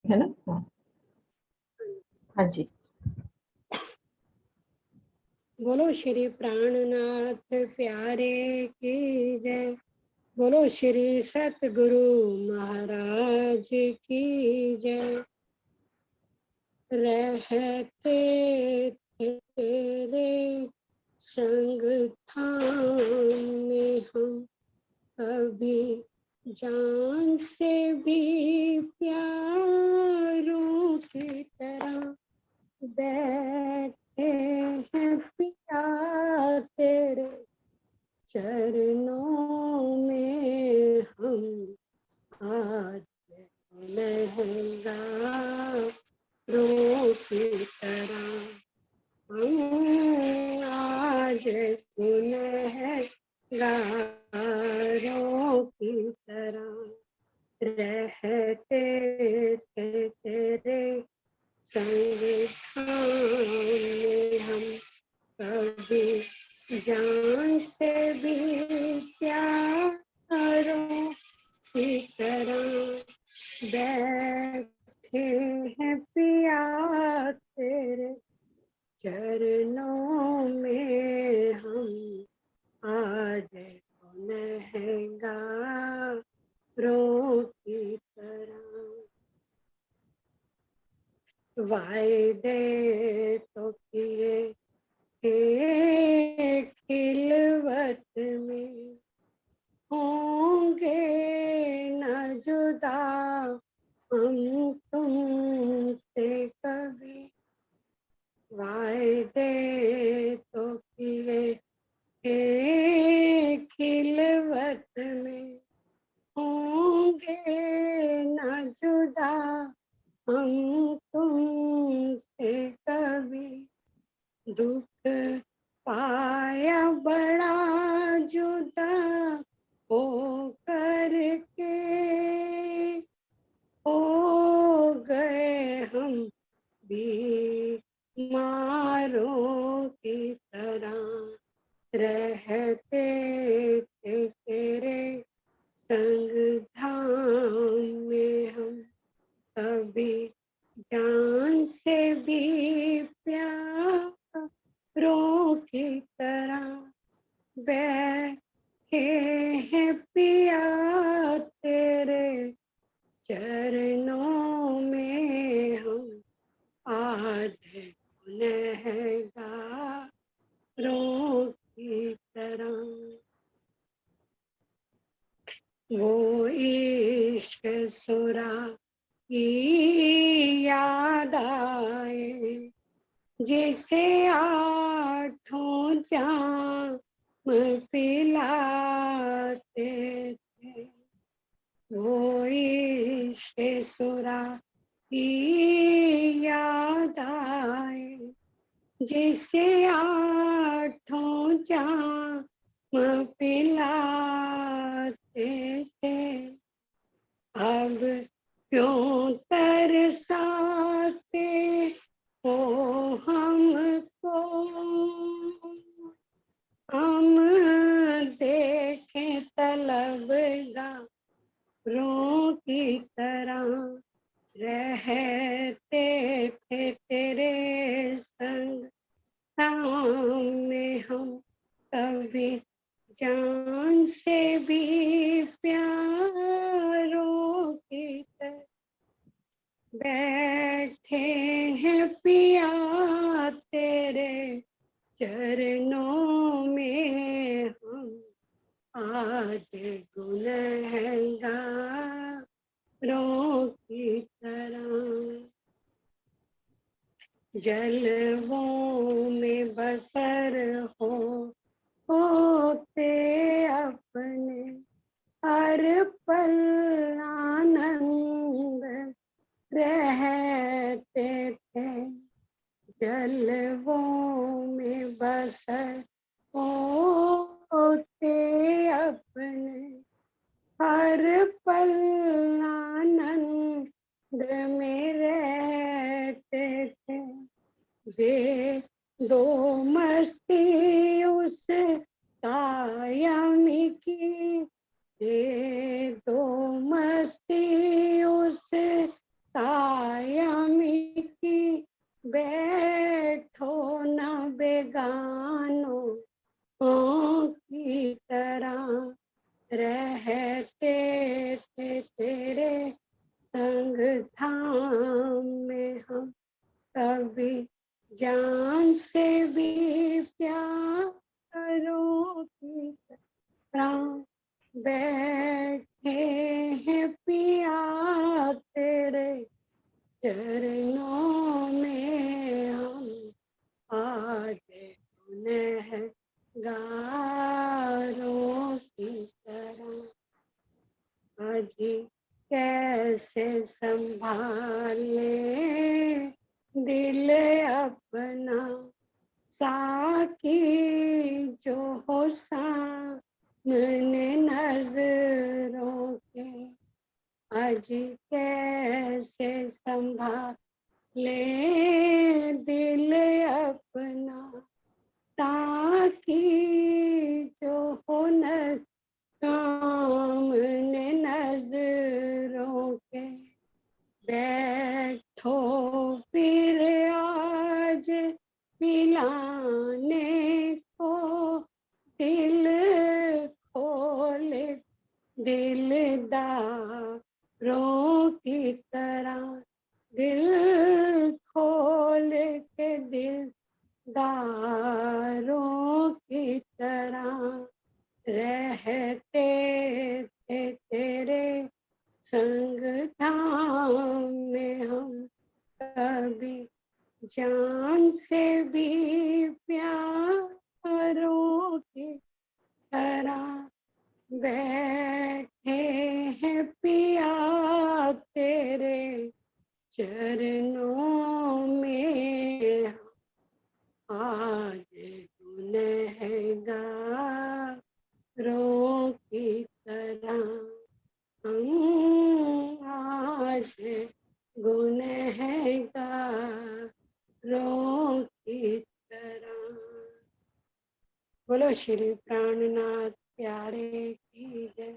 है ना? हाँ। हाँ जी। बोलो श्री प्राणनाथ प्यारे की जय। बोलो श्री सतगुरु महाराज की जय। रहते तेरे संग धाम में हम कभी जान से भी प्यारों की तरह बैठे हैं पिया तेरे चरणों में हम आज लहंगारों की तरह हम आज सुनहरारों की तरह रहते थे तेरे संग में हम कभी जान से भी प्यारों की तरह बैठे हैं पिया तेरे चरणों में हम आज गुनहगारों की तरह वायदे तो किए हे खिलवत में होंगे न जुदा हम तुमसे कभी वायदे तो किए हे खिलवत में होंगे न जुदा हम तुमसे कभी दुख पाया बड़ा जुदा हो करके हो गए हम बीमारों की तरह रहते थे तेरे संग धाम में हम कभी जान से भी प्यारों की तरह बैठे हैं पिया तेरे चरणों में हम आज गुनहगारों की तरह वो इश्क सुरा की याद आए जिसे आठों जाम पिलाते थे वो इश्क सुरा की याद आए जिसे आठों जाम पिलाते थे अब क्यों तरसाते हो हमको हम देखें तलबगारों की तरह रहते थे तेरे संग में हम कभी जान से भी प्यारों की तरह बैठे हैं पिया तेरे चरणों में हम आज गुनहगारों की तरह जलवों में बसर होते अपने हर पल आनंद रहते थे जलवों में बसर होते अपने हर पल आनंद में रहते थे वे दो मस्ती उस कायमी की ये दो मस्ती उस बैठो न बेगानों की तरह, रहते थे तेरे संग धाम में हम, कभी जान से भी प्यारों की तरह बैठे हैं पिया तेरे चरणों में हम, आज गुनहगारों की तरह। आज कैसे संभाले दिल अपना, साकी जो हो सामने नजरों के, आज कैसे संभाले दिल अपना, ताकि जो हो न सामने नजरों के। बैठो फिर आज पिलाने को दिल खोले दिलदारों की तरह, दिल खोल के दिलदारों की तरह, रहते थे तेरे संग धाम में हम, कभी जान से भी प्यारों की तरह बैठे हैं पिया तेरे चरणों में, आज गुनहगारों की तरह हम, आज गुनहगारों की तरह। बोलो श्री प्राणनाथ प्यारे की जय,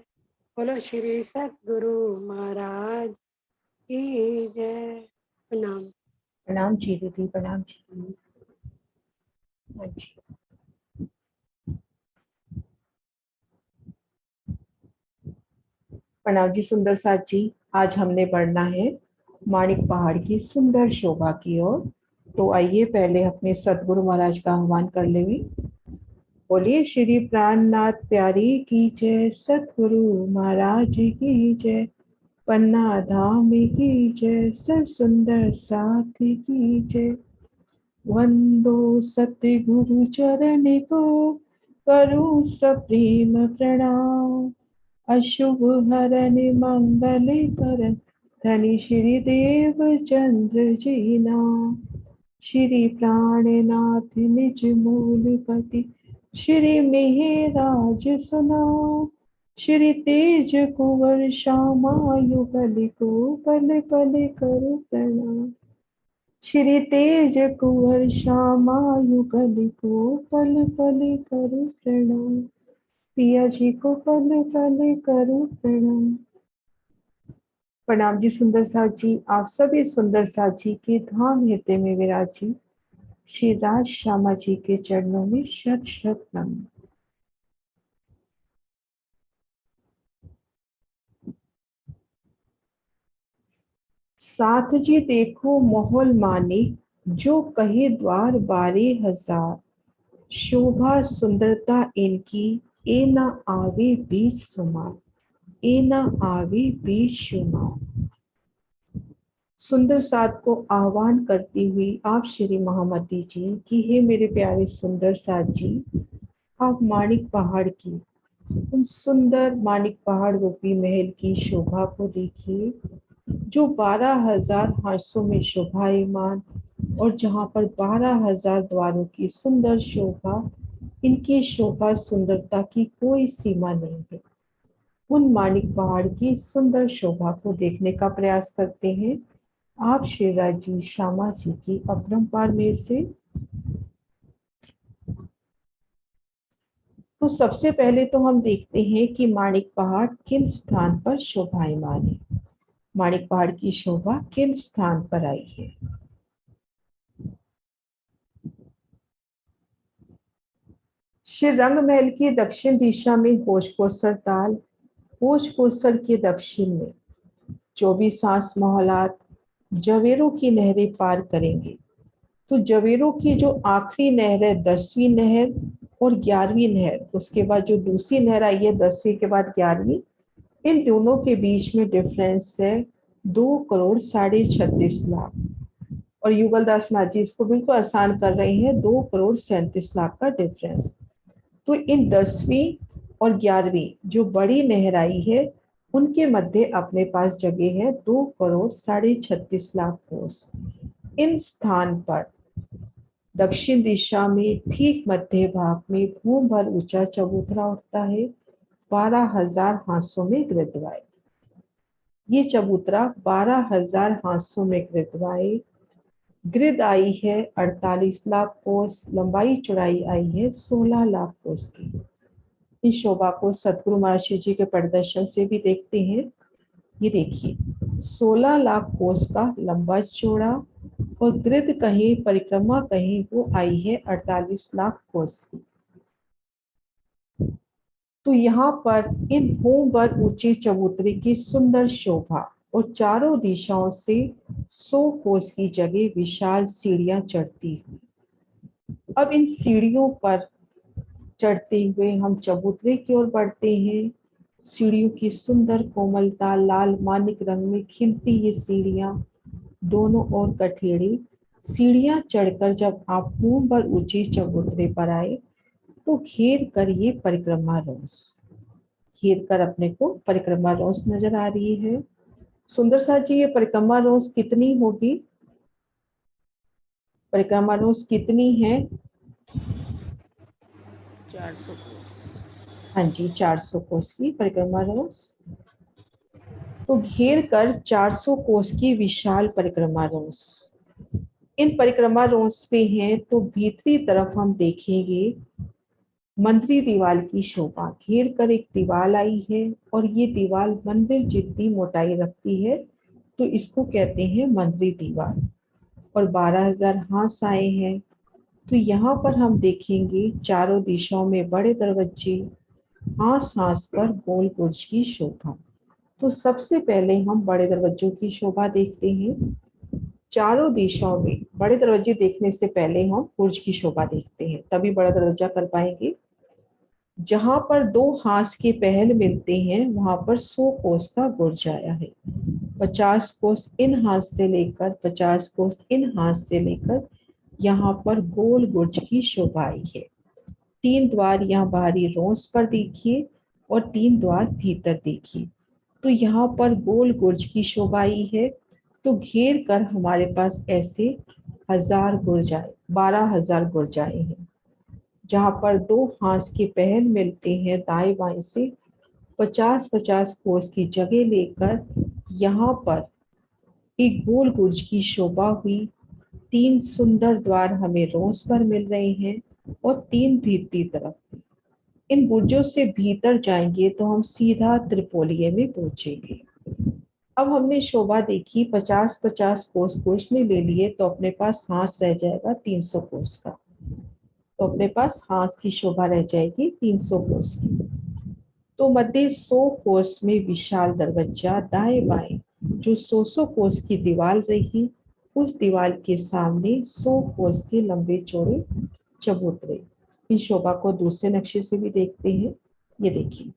बोलो श्री सतगुरु महाराज की जय। प्रणाम। प्रणाम जी दीदी, प्रणाम जी। हाँ जी। प्रणाम जी सुंदर साथ जी। आज हमने बढ़ना है माणिक पहाड़ की सुंदर शोभा की ओर। तो आइए पहले अपने सतगुरु महाराज का आह्वान कर लेंगे। बोलिए श्री प्राणनाथ प्यारी की जय, सतगुरु महाराज की जय, पन्ना धाम की जय, सब सुंदर साथी की जय। वंदो सतगुरु चरण को, करूं सप्रेम प्रणाम। अशुभ हरन मंगल करन, धनी श्री देव चंद्र जी नाम। श्री प्राणनाथ निज मूलपति, श्री मेहराज सुनाम। श्री तेज कुंवर श्यामा युगल को, पल पल करो प्रणाम। श्री तेज कुंवर श्यामा युगल को, पल पल करो प्रणाम। पिया जी को पल पल करो प्रणाम। प्रणाम जी सुंदर साथ जी। आप सभी सुंदर साथ जी के धाम हृदय में विराजी श्री राज श्यामा जी के चरणों में शत शत नमन। साथ जी देखो मोहल माने, जो कहे द्वार बारे हजार। शोभा सुंदरता इनकी, ए न आवे बीच सुमार, ए न आवे बीच शुमार। सुंदर साथ को आह्वान करती हुई आप श्री महामती जी कि हे मेरे प्यारे सुंदर साथ जी, आप माणिक पहाड़ की उन सुंदर माणिक पहाड़ रूपी महल की शोभा को देखिए, जो 12,000 हांसों में शोभायमान, और जहाँ पर 12,000 द्वारों की सुंदर शोभा। इनकी शोभा सुंदरता की कोई सीमा नहीं है। उन माणिक पहाड़ की सुंदर शोभा को देखने का प्रयास करते हैं आप श्री राज जी श्यामा जी की अपरंपार में से। तो सबसे पहले तो हम देखते हैं कि माणिक पहाड़ किन स्थान पर शोभायमान है। माणिक पहाड़ की शोभा किन स्थान पर आई है। श्री रंग महल की दक्षिण दिशा में होशकोसर ताल, होशकोसर के दक्षिण में 24 आस मोहलात जवेरों की नहरें पार करेंगे। तो जवेरों की जो आखिरी नहर है 10वीं नहर और 11वीं नहर, उसके बाद जो दूसरी नहर आई है 10वीं के बाद 11वीं, इन दोनों के बीच में डिफरेंस है 2,36,36 लाख। और युगल दास माझी इसको बिल्कुल आसान कर रहे हैं, 2,37 लाख का डिफरेंस। तो इन 10वीं और 11वीं जो बड़ी नहर आई है उनके मध्य अपने पास जगह है 2,36,36 लाख कोस। इन स्थान पर दक्षिण दिशा में ठीक मध्य भाग में भूम भर ऊंचा चबूतरा उठता है 12,000 हांसों में गृद्धवाए। ये चबूतरा 12,000 हांसों में गृद्धवाए। गृद आई है 48 लाख कोस, लंबाई चौड़ाई आई है 16 लाख कोस की। इस शोभा को सतगुरु महाराज जी के प्रदर्शन से भी देखते हैं। ये देखिए 16 लाख कोस का लंबा चौड़ा और गृद कहीं परिक्रमा कहीं वो आई है 48 लाख कोस की। तो यहाँ पर इन भूम भर ऊंची चबूतरे की सुंदर शोभा और चारों दिशाओं से 100 कोस की जगह विशाल सीढ़ियां चढ़ती हुई। अब इन सीढ़ियों पर चढ़ते हुए हम चबूतरे की ओर बढ़ते हैं। सीढ़ियों की सुंदर कोमलता, लाल मानिक रंग में खिलती ये सीढ़ियां, दोनों ओर कठेड़ी। सीढ़ियां चढ़कर जब आप भूम भर ऊंची चबूतरे पर आए तो घेर कर ये परिक्रमा रोस, घेर कर अपने को परिक्रमा रोस नजर आ रही है। सुंदर सा जी ये परिक्रमा रोस कितनी होगी? परिक्रमा रोस कितनी है? 400। हाँ जी 400 कोस की परिक्रमा रोस। तो घेर कर 400 कोस की विशाल परिक्रमा रोस। इन परिक्रमा रोस पे हैं तो भीतरी तरफ हम देखेंगे मंदिर दीवाल की शोभा। घेर कर एक दीवाल आई है और ये दीवाल मंदिर जितनी मोटाई रखती है, तो इसको कहते हैं मंदिर दीवाल। और 12,000 हांस आए हैं। तो यहाँ पर हम देखेंगे चारों दिशाओं में बड़े दरवाजे, हांस हांस पर गोल बुर्ज की शोभा। तो सबसे पहले हम बड़े दरवाजों की शोभा देखते हैं। चारों दिशाओं में बड़े दरवाजे देखने से पहले हम बुर्ज की शोभा देखते हैं, तभी बड़ा दरवाजा कर पाएंगे। जहां पर 2 हांस के पहल मिलते हैं वहां पर 100 कोस का बुर्ज आया है। 50 कोस इन हांस से लेकर 50 कोस इन हांस से लेकर यहाँ पर गोल बुर्ज की शोभा आई है। 3 द्वार यहाँ बाहरी रोस पर देखिए और 3 द्वार भीतर देखिए। तो यहाँ पर गोल बुर्ज की शोभा आई है। तो घेर कर हमारे पास ऐसे 1000 बुर्ज आए, 12,000 बुर्ज आए हैं। जहाँ पर 2 हांस के पहल मिलते हैं दाएं बाएं से 50-50 कोस की जगह लेकर यहाँ पर एक गोल बुर्ज की शोभा हुई। 3 सुंदर द्वार हमें रोस पर मिल रहे हैं और 3 भीतरी तरफ। इन बुर्जों से भीतर जाएंगे तो हम सीधा त्रिपोलिये में पहुंचेंगे। अब हमने शोभा देखी 50-50 कोस कोस में ले लिए, तो अपने पास हांस रह जाएगा 300 कोस का। तो अपने पास हांस की शोभा रह जाएगी 300 कोस की। तो मध्य 100 कोस में विशाल दरवाजा, दाएं बाएं जो 100 कोस की दीवार रही, उस दीवार के सामने 100 कोस के लंबे चौड़े चबूतरे। इस शोभा को दूसरे नक्शे से भी देखते हैं। ये देखिए,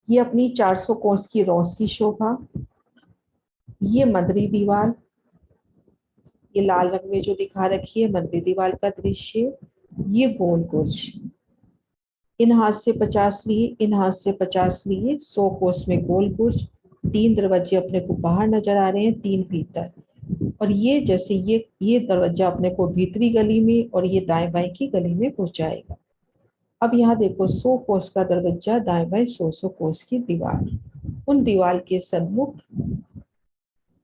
ये अपनी 400 कोस की रोस की शोभा। ये मदरी दीवार, ये लाल रंग में जो दिखा रखी है मदरी दीवार का दृश्य। ये गोल बुर्ज, इन हाथ से 50 लिए, इन हाथ से 50 लिए, 100 कोस में गोल बुर्ज। 3 दरवाजे अपने को बाहर नजर आ रहे हैं, 3 भीतर। और ये जैसे ये दरवाजा अपने को भीतरी गली में और ये दाएं बाएं की गली में पहुंचाएगा। अब यहाँ देखो 100 कोस का दरवाजा, दाएं बाएं 100 कोस की दीवार, उन दीवार के सन्मुख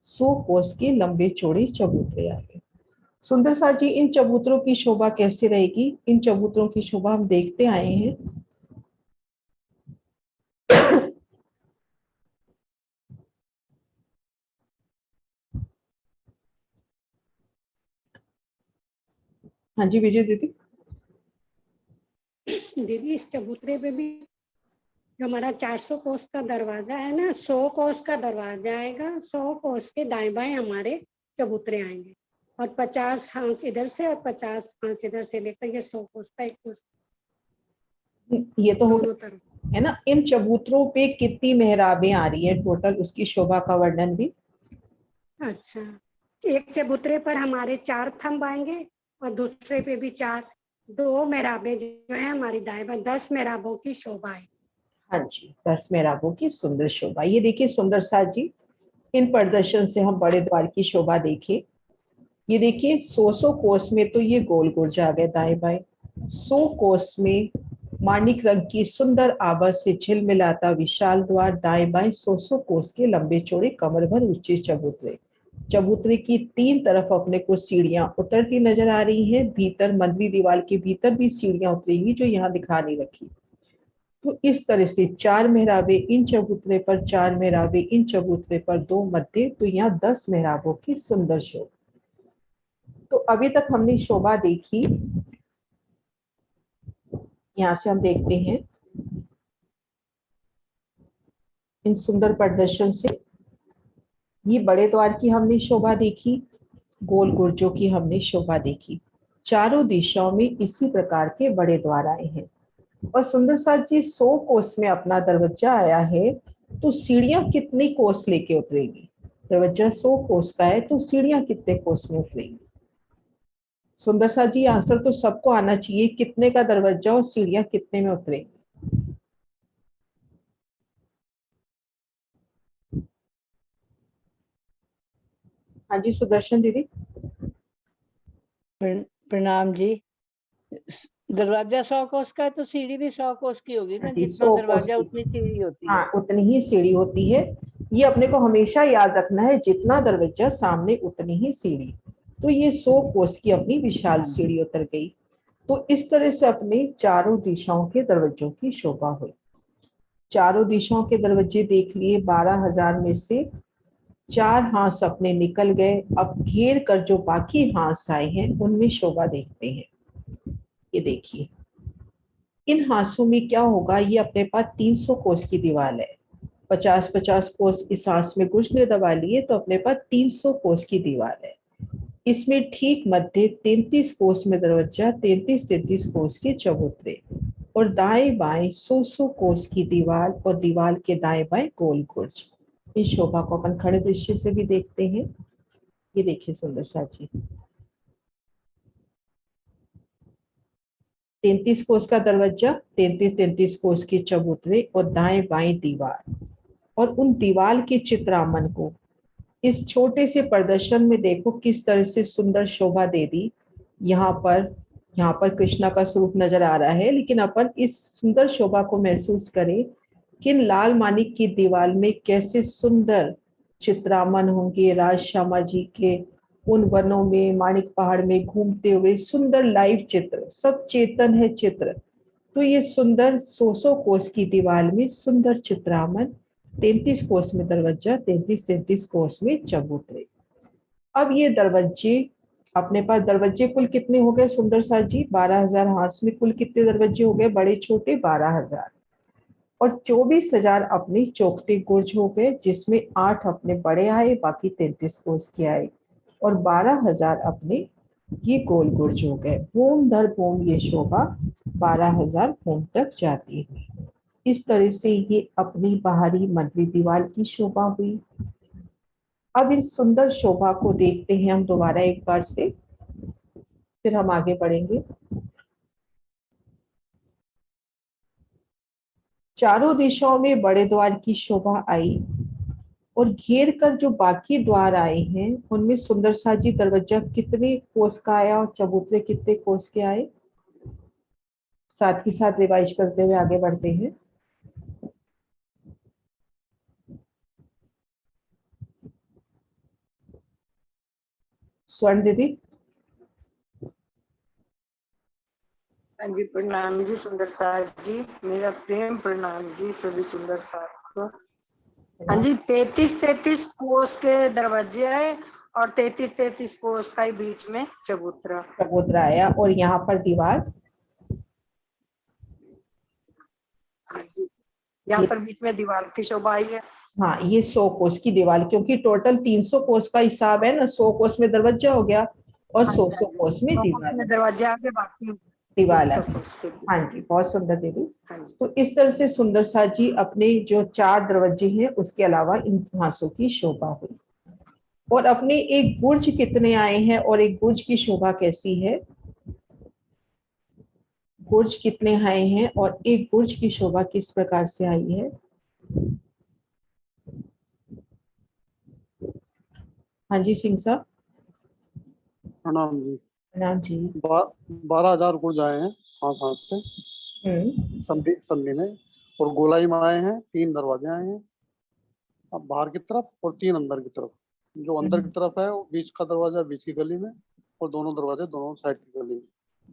100 कोस के लंबे चौड़े चबूतरे आ गए। सुंदर सा जी इन चबूतरों की शोभा कैसे रहेगी? इन चबूतरों की शोभा हम देखते आए हैं। हाँ जी विजय दीदी। दीदी इस चबूतरे पे भी जो हमारा 400 कोस का दरवाजा है ना, 100 कोस का दरवाजा आएगा, 100 कोस के दाएं बाएं हमारे चबूतरे आएंगे, और 50 हांस इधर से और 50 हांस इधर से लेकर ये 100 कोस का एक कोस ये तो हो दोनों गया तरफ। है ना। इन चबूतरों पे कितनी मेहराबें आ रही है टोटल, उसकी शोभा का वर्णन भी। अच्छा, एक चबूतरे पर हमारे 4 थंब आएंगे और दूसरे पे भी 4, 2 मेहराबें जो है हमारी दाएं बाएं, 10 मेहराबों की शोभा है। हाँ जी, 10 मेहराबों की सुंदर शोभा। ये देखिए सुंदर साथ जी, इन प्रदर्शन से हम बड़े द्वार की शोभा देखें। ये देखिए 100 कोस में तो ये गोल गुर्ज आ गए दाएं बाएं, 100 कोस में माणिक रंग की सुंदर आभा से झिलमिलाता विशाल द्वार, दाएं बाएं 100 कोस के लंबे चौड़े कमर भर ऊंचे चबूतरे। चबूतरे की 3 तरफ अपने को सीढ़ियां उतरती नजर आ रही हैं। भीतर मंदिर दीवार के भीतर भी सीढ़ियां उतरेंगी जो यहाँ दिखा नहीं रखी। तो इस तरह से 4 मेहराबे इन चबूतरे पर, 4 मेहराबे इन चबूतरे पर, 2 मध्य, तो यहाँ 10 मेहराबों की सुंदर शोभा। तो अभी तक हमने शोभा देखी। यहाँ से हम देखते हैं इन सुंदर प्रदर्शन से, ये बड़े द्वार की हमने शोभा देखी, गोल गुर्जों की हमने शोभा देखी। चारों दिशाओं में इसी प्रकार के बड़े द्वार आए हैं। और सुंदर साथ जी 100 कोस में अपना दरवाजा आया है, तो सीढ़ियां कितनी कोस लेके उतरेगी। दरवाजा 100 कोस का है तो सीढ़ियां कितने कोस में उतरेगी। सुंदर साथ जी आंसर तो सबको आना चाहिए, कितने का दरवाजा और सीढ़ियां कितने में उतरेगी। हाँ जी सुदर्शन दीदी। प्रणाम जी। दरवाजा 100 कोस का है तो सीढ़ी भी 100 कोस की होगी ना, जी जितना 100 कोस दरवाजा की, उतनी सीढ़ी होती है। हाँ उतनी ही सीढ़ी होती है। ये अपने को हमेशा याद रखना है, जितना दरवाजा सामने उतनी ही सीढ़ी। तो ये 100 कोस की अपनी विशाल सीढ़ी उतर गई। तो इस तरह से अपने चारों दिशाओं के दरवाजों की शोभा हुई। चारों दिशाओं के दरवाजे देख लिए, 12,000 में से 4 हांस अपने निकल गए। अब घेर कर जो बाकी हांस आए हैं उनमें शोभा देखते हैं। ये देखिए इन हांसों में क्या होगा, ये अपने पास 300 कोस की दीवार है। 50-50 कोस इस हांस में कुछ ने दबा लिए तो अपने पास 300 कोस की दीवार है। इसमें ठीक मध्य 33 कोस में दरवाजा, 33-33 कोस के चबूतरे, और दाएं बाएं 100 कोस की दीवार, और दीवार के दाएं बाएं गोल गुर्ज। इस शोभा को अपन खड़े दृश्य से भी देखते हैं। ये देखिए सुंदर सा जी, 33 कोस का दरवाजा, 33-33 कोस के चबूतरे, और दाएं बाएं दीवार, और उन दीवार के चित्रामन को इस छोटे से प्रदर्शन में देखो किस तरह से सुंदर शोभा दे दी। यहाँ पर कृष्णा का स्वरूप नजर आ रहा है, लेकिन अपन इस सुंदर शोभा को महसूस करें कि लाल मानिक की दीवार में कैसे सुंदर चित्रामन होंगे। राज श्यामा जी के उन वनों में, माणिक पहाड़ में घूमते हुए सुंदर लाइव चित्र, सब चेतन है चित्र। तो ये सुंदर 100 कोस की दीवार में सुंदर चित्रामन, 33 कोस में दरवाजा, 33-33 कोस में चबूतरे। अब ये दरवाजे अपने पास, दरवाजे कुल कितने हो गए सुंदर साथ जी, 12,000 हांस में कुल कितने दरवाजे हो गए बड़े छोटे, 12,000। और 24,000 अपने चौखटे गुर्ज हो गए, जिसमें 8 अपने बड़े आए, बाकी 33 कोस के आए, और 12,000 अपने ये गोल गुर्ज हो गए। भूम दर भूम ये शोभा 12,000 भूम तक जाती है। इस तरह से ये अपनी बाहरी मध्य दीवार की शोभा हुई। अब इस सुंदर शोभा को देखते हैं हम दोबारा एक बार से, फिर हम आगे बढ़ेंगे। चारों दिशाओं में बड़े द्वार की शोभा आई, और घेर कर जो बाकी द्वार आए हैं उनमें सुंदर सा जी दरवाजा कितने कोस का आया और चबूतरे कितने कोस के आए। साथ ही साथ रिवाइज करते हुए आगे बढ़ते हैं। स्वर्ण दीदी। हाँ जी प्रणाम जी सुंदर सार जी, मेरा प्रेम प्रणाम जी सभी सुंदर सार को। हाँ जी 33-33 कोस के दरवाजे आए और 33 कोस का ही बीच में चबूतरा। चबूतरा आया और यहाँ पर दीवार, हाँ जी, यहाँ पर बीच में दीवार की शोभा आई है। हाँ ये 100 कोस की दीवार, क्योंकि टोटल 300 कोस का हिसाब है ना, 100 कोस में दरवाजा हो गया और हाँ 100 जी, हाँ 100 जी, कोस में 100 कोस दीवार में है। दरवाजे आगे, बाकी दीवार 300 है। कोस के बीच। हाँ जी, बहुत सुंदर दीदी। हाँ जी, तो इस तरह से सुंदर सा जी अपने जो 4 दरवाजे हैं उसके अलावा इन हांसों की शोभा हुई। और अपने एक बुर्ज कितने आए हैं और एक बुर्ज की शोभा कैसी है, बुर्ज कितने आए हैं और एक बुर्ज की शोभा किस प्रकार से आई है। हाँ जी सिंह साहब। प्रणाम जी। नाम जी। 12,000 गुर्ज आए हैं सांस सांस पे, संधि संधि में, और गोलाई में आए हैं 3 दरवाजे आए हैं, अब बाहर की तरफ और 3 अंदर की तरफ। जो अंदर की तरफ है वो बीच का दरवाजा बीच की गली में, और दोनों दरवाजे दोनों साइड की गली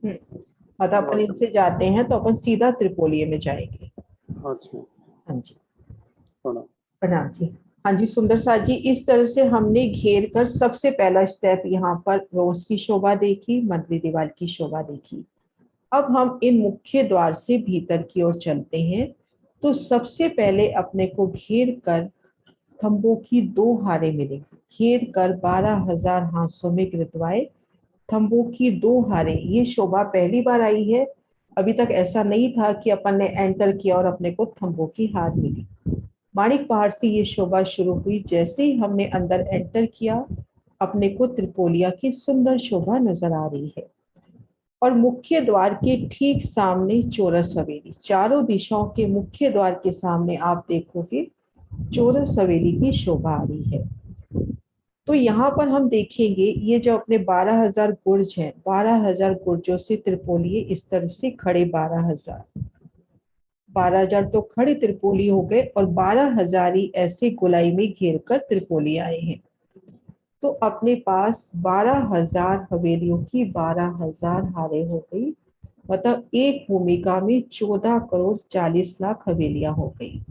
में। मतलब अपन इनसे जाते हैं तो अपन सीधा त्रिपोलिये में जाएंगे। अच्छा, हाँ जी, प्रणाम। प्रणाम जी। हाँ जी सुंदर साथ जी, इस तरह से हमने घेर कर सबसे पहला स्टेप यहाँ पर रोज की शोभा देखी, मंदिर दीवार की शोभा देखी। अब हम इन मुख्य द्वार से भीतर की ओर चलते हैं। तो सबसे पहले अपने को घेर कर खंभों की 2 हारें मिलेंगी, घेर कर 12,000 हांसों में गिरदवाए खंभों की 2 हारें। ये शोभा पहली बार आई है, अभी तक ऐसा नहीं था कि अपन ने एंटर किया और अपने को खंभों की हार मिली। माणिक पहाड़ से ये शोभा शुरू हुई, जैसे ही हमने अंदर एंटर किया अपने को त्रिपोलिया की सुंदर शोभा नजर आ रही है। और मुख्य द्वार के ठीक सामने चौरस हवेली, चारों दिशाओं के मुख्य द्वार के सामने आप देखोगे चौरस हवेली की शोभा आ रही है। तो यहाँ पर हम देखेंगे ये जो अपने 12,000 गुर्ज हैं, 12,000 गुर्जों से त्रिपोलिये इस तरह से खड़े, 12,000 तो खड़े त्रिपोली हो गए और 12,000 ही ऐसे गोलाई में घेर कर त्रिपोली आए हैं। तो अपने पास 12,000 हवेलियों की 12,000 हारे हो गई, मतलब एक भूमिका में 14 करोड़ 40 लाख हवेलियां हो गई।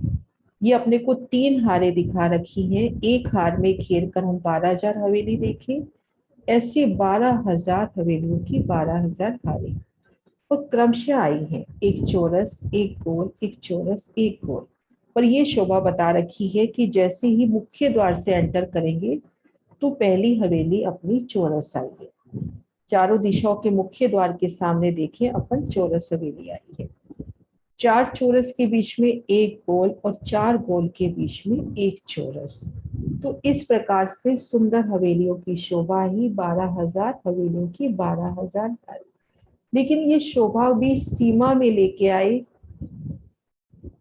ये अपने को 3 हारे दिखा रखी हैं, एक हार में घेर कर हम 12,000 हवेली देखें, ऐसे 12,000 हवेलियों की 12,000 हारे और क्रमशः आई हैं, एक चौरस एक गोल, एक चौरस एक गोल। पर ये शोभा बता रखी है कि जैसे ही मुख्य द्वार से एंटर करेंगे तो पहली हवेली अपनी चौरस आई है। चारों दिशाओं के मुख्य द्वार के सामने देखें अपन चौरस हवेली आई है, 4 चौरस के बीच में एक गोल और 4 गोल के बीच में एक चौरस। तो इस प्रकार से सुंदर हवेलियों की शोभा ही 12,000 हवेलियों की 12,000। लेकिन ये शोभा भी सीमा में लेके आए।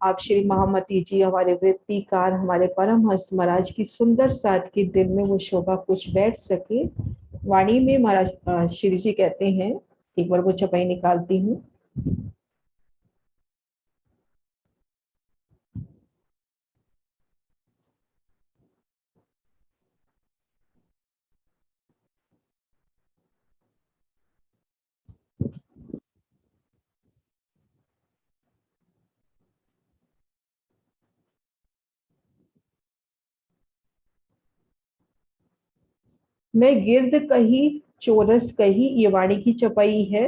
आप श्री महामती जी हमारे वृत्तिकार, हमारे परमहंस महाराज की सुंदर साथ के दिल में वो शोभा कुछ बैठ सके। वाणी में महाराज श्री जी कहते हैं, एक बार वो चपाई निकालती हूँ। मैं गिर्द कही चौरस कही, ये वाणी की चपाई है,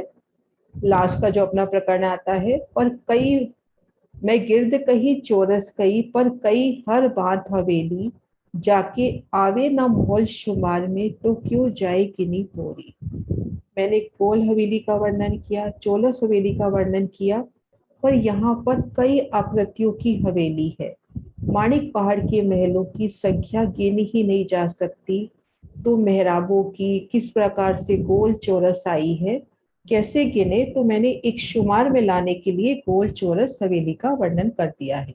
लास्ट का जो अपना प्रकरण आता है। पर कई, मैं गिर्द कही चौरस कही, पर कई हर बात हवेली, जाके आवे ना मोल शुमार में, तो क्यों जाए किनी पोरी। मैंने गोल हवेली का वर्णन किया, चौरस हवेली का वर्णन किया, पर यहाँ पर कई आकृतियों की हवेली है। माणिक पहाड़ के महलों की संख्या गिनी ही नहीं जा सकती। तो मेहराबों की किस प्रकार से गोल चौरस आई है, कैसे गिने, तो मैंने एक शुमार में लाने के लिए गोल चौरस हवेली का वर्णन कर दिया है।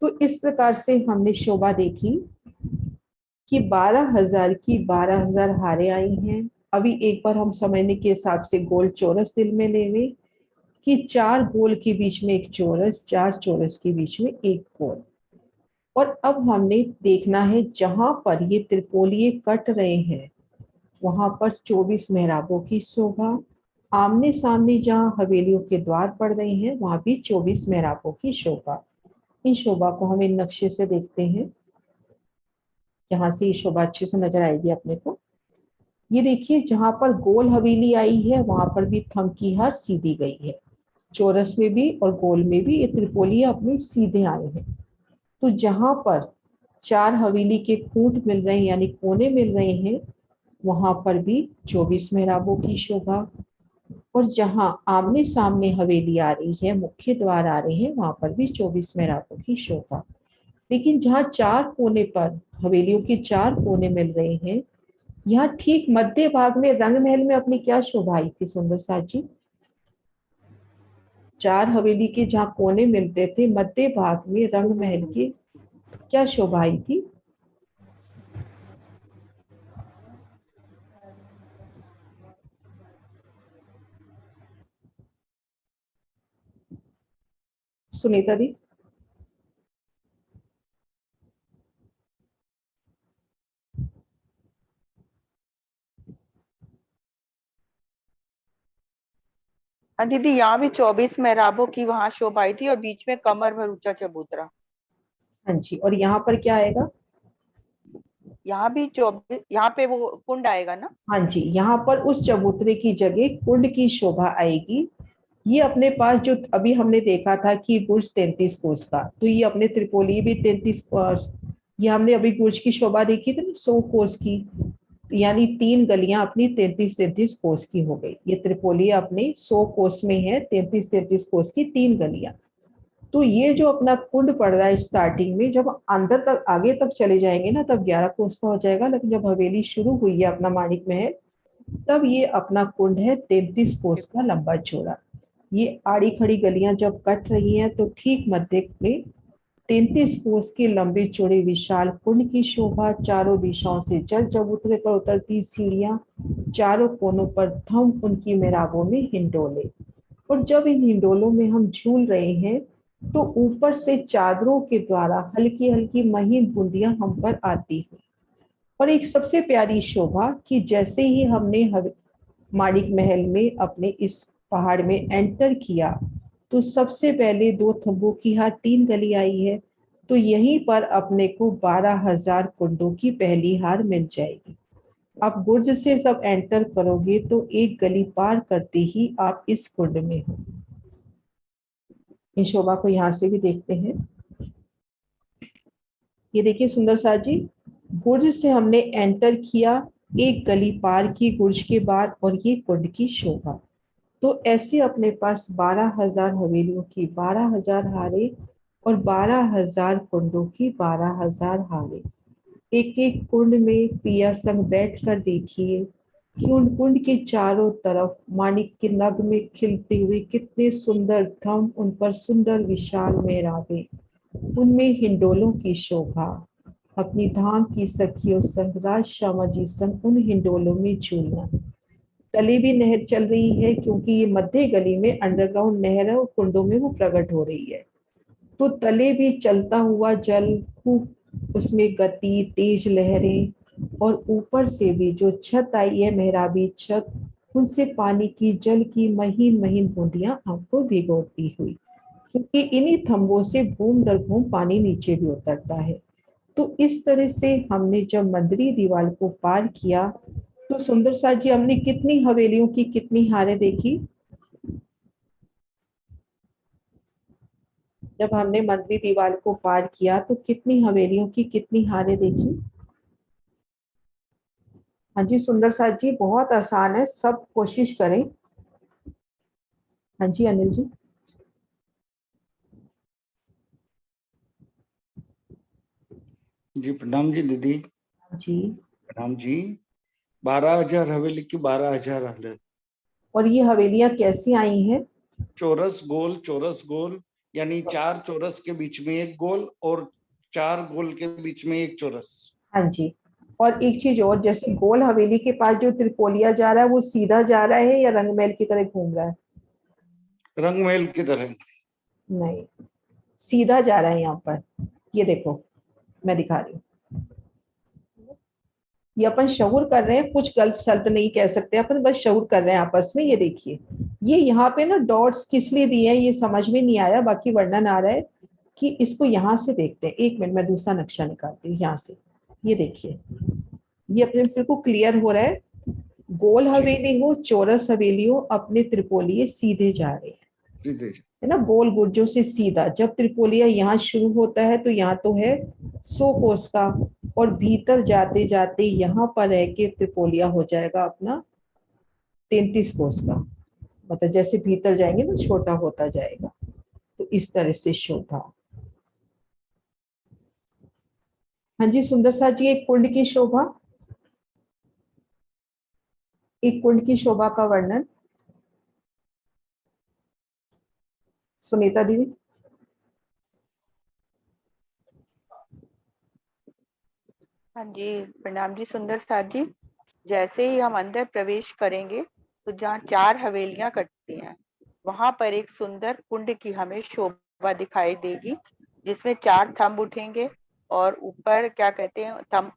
तो इस प्रकार से हमने शोभा देखी कि 12,000 की 12,000 हारे आई हैं। अभी एक बार हम समझने के हिसाब से गोल चौरस दिल में लेवे कि 4 गोल के बीच में एक चौरस, 4 चौरस के बीच में एक गोल। और अब हमने देखना है जहां पर ये त्रिपोलिये कट रहे हैं वहां पर 24 मेहराबों की शोभा, आमने सामने जहां हवेलियों के द्वार पड़ रहे हैं वहां भी 24 मेहराबों की शोभा। इन शोभा को हम इन नक्शे से देखते हैं। यहाँ से ये शोभा अच्छे से नजर आएगी अपने को। ये देखिए जहां पर गोल हवेली आई है वहां पर भी थंब की हार सीधी गई है, चौरस में भी और गोल में भी ये त्रिपोलिया अपने सीधे आए हैं। तो जहां पर 4 हवेली के खूंट मिल रहे हैं यानी कोने मिल रहे हैं, वहां पर भी 24 मेहराबों की शोभा। और जहां आमने सामने हवेली आ रही है, मुख्य द्वार आ रहे हैं, वहां पर भी 24 मेहराबों की शोभा। लेकिन जहां 4 कोने पर हवेलियों के 4 कोने मिल रहे हैं, यहाँ ठीक मध्य भाग में रंग महल में अपनी क्या शोभा आई थी सुंदर साथ जी? 4 हवेली के जहाँ कोने मिलते थे, मध्य भाग में रंग महल की क्या शोभा आई थी? सुनीता दी। हाँ दीदी, यहाँ भी 24 मेहराबों की वहां शोभा आई थी और बीच में कमर भर ऊंचा चबूतरा। हाँ जी, और यहाँ पर क्या आएगा? यहाँ भी 24, यहाँ पे वो कुंड आएगा ना। हाँ जी, यहाँ पर उस चबूतरे की जगह कुंड की शोभा आएगी। ये अपने पास जो अभी हमने देखा था कि बुर्ज 33 कोस का, तो ये अपने त्रिपोली भी 33 कोस। ये हमने अभी बुर्ज की शोभा देखी थी ना 100 कोस की, यानी 3 गलियां अपनी 33-33 कोस की हो गई। ये त्रिपोली अपने 100 कोस में है, 33-33 कोस की 3 गलियां। तो ये जो अपना कुंड पड़ रहा है स्टार्टिंग में, जब अंदर तक आगे तक चले जाएंगे ना तब 11 कोस का हो जाएगा, लेकिन जब हवेली शुरू हुई है अपना माणिक महल, तब ये अपना कुंड है 33 कोस का लंबा चौड़ा। ये आड़ी खड़ी गलियां जब कट रही हैं तो ठीक मध्य में 33 कोस के लंबे चौड़े विशाल कुंड की शोभा, चारों दिशाओं से जल चबूतरे पर उतरती सीढ़ियां, चारों कोनों पर थंब उनकी मेहराबों में हिंडोले। और जब इन हिंडोलों में हम झूल रहे हैं तो ऊपर से चादरों के द्वारा हल्की हल्की महीन बूंदियां हम पर आती हैं। और एक सबसे प्यारी शोभा कि जैसे ही हमने माणिक महल में अपने इस पहाड़ में एंटर किया तो सबसे पहले 2 थंबों की हार 3 गली आई है। तो यहीं पर अपने को 12,000 कुंडों की पहली हार मिल जाएगी। आप बुर्ज से सब एंटर करोगे तो एक गली पार करते ही आप इस कुंड में हो। इस शोभा को यहाँ से भी देखते हैं। ये देखिए सुंदर साथ जी, बुर्ज से हमने एंटर किया, एक गली पार की बुर्ज के बाद, और ये कुंड की शोभा। तो ऐसे अपने पास 12,000 हवेलियों की 12,000 हारे और 12,000 कुंडों की 12,000 हारे। एक एक कुंड में पिया संग बैठ कर देखिए कि उन कुंड के चारों तरफ माणिक के नग में खिलते हुए कितने सुंदर थंब, उन पर सुंदर विशाल मेहराबें, उनमें हिंडोलों की शोभा। अपनी धाम की सखियों संग राज श्यामा जी संग उन हिंडोलों में झूलना। तले भी नहर चल रही है क्योंकि ये मध्य गली में अंडरग्राउंड नहर है और कुंडों में वो प्रकट हो रही है। तो तले भी चलता हुआ जल, खूब उसमें गति, तेज लहरें, और ऊपर से भी जो छत आई है मेहराबी छत, उनसे पानी की जल की महीन महीन बूंदियां आपको भिगोती हुई, क्योंकि इन्हीं थंबों से बूंद दर बूंद पानी नीचे भी उतरता है। तो इस तरह से हमने जब मंदिरी दीवार को पार किया तो सुंदर साथ जी हमने कितनी हवेलियों की कितनी हारें देखी? जब हमने मंदिरी दीवार को पार किया तो कितनी हवेलियों की कितनी हारें देखी? हाँ जी सुंदर साथ जी, बहुत आसान है, सब कोशिश करें। हाँ जी अनिल जी। जी प्रणाम जी दीदी। जी। प्रणाम जी। 12,000 हवेली की 12,000 हालत। और ये हवेलियां कैसी आई हैं? चौरस गोल यानी 4 चौरस के बीच में एक गोल और 4 गोल के बीच में एक चौरस। हाँ जी। और एक चीज और, जैसे गोल हवेली के पास जो त्रिपोलिया जा रहा है वो सीधा जा रहा है या रंगमहल की तरह घूम रहा है? रंगमहल की तरह। नहीं, सीधा जा रहा है यहाँ पर। ये देखो मैं दिखा रही हूँ, ये अपन शहुर कर रहे हैं, कुछ गलत सल्त नहीं कह सकते अपन, बस शहुर कर रहे हैं आपस में। ये देखिए, ये यहाँ पे ना डॉट्स किस लिए दिए हैं ये समझ में नहीं आया, बाकी वर्णन आ रहा है कि इसको यहाँ से देखते हैं। एक मिनट, मैं दूसरा नक्शा निकालती हूँ यहाँ से। ये देखिए, ये अपने बिल्कुल क्लियर हो रहा है। गोल हवेली हो, चौरस हवेली हो, अपने त्रिपोलिये सीधे जा रहे हैं, सीधे है ना, गोल गुर्जों से सीधा। जब त्रिपोलिया यहाँ शुरू होता है तो यहाँ तो है 100 कोस का, और भीतर जाते जाते यहाँ पर रह के त्रिपोलिया हो जाएगा अपना 33 कोस का। मतलब जैसे भीतर जाएंगे ना छोटा होता जाएगा। तो इस तरह से शोभा। हाँ जी सुंदर सा जी, एक कुंड की शोभा, एक कुंड की शोभा का वर्णन सुनीता दीदी। हाँ जी, प्रणाम जी सुंदर साथ जी। जैसे ही हम अंदर प्रवेश करेंगे तो जहाँ 4 हवेलियां कटती हैं, वहां पर एक सुंदर कुंड की हमें शोभा दिखाई देगी, जिसमें 4 थंब उठेंगे और ऊपर क्या कहते हैं,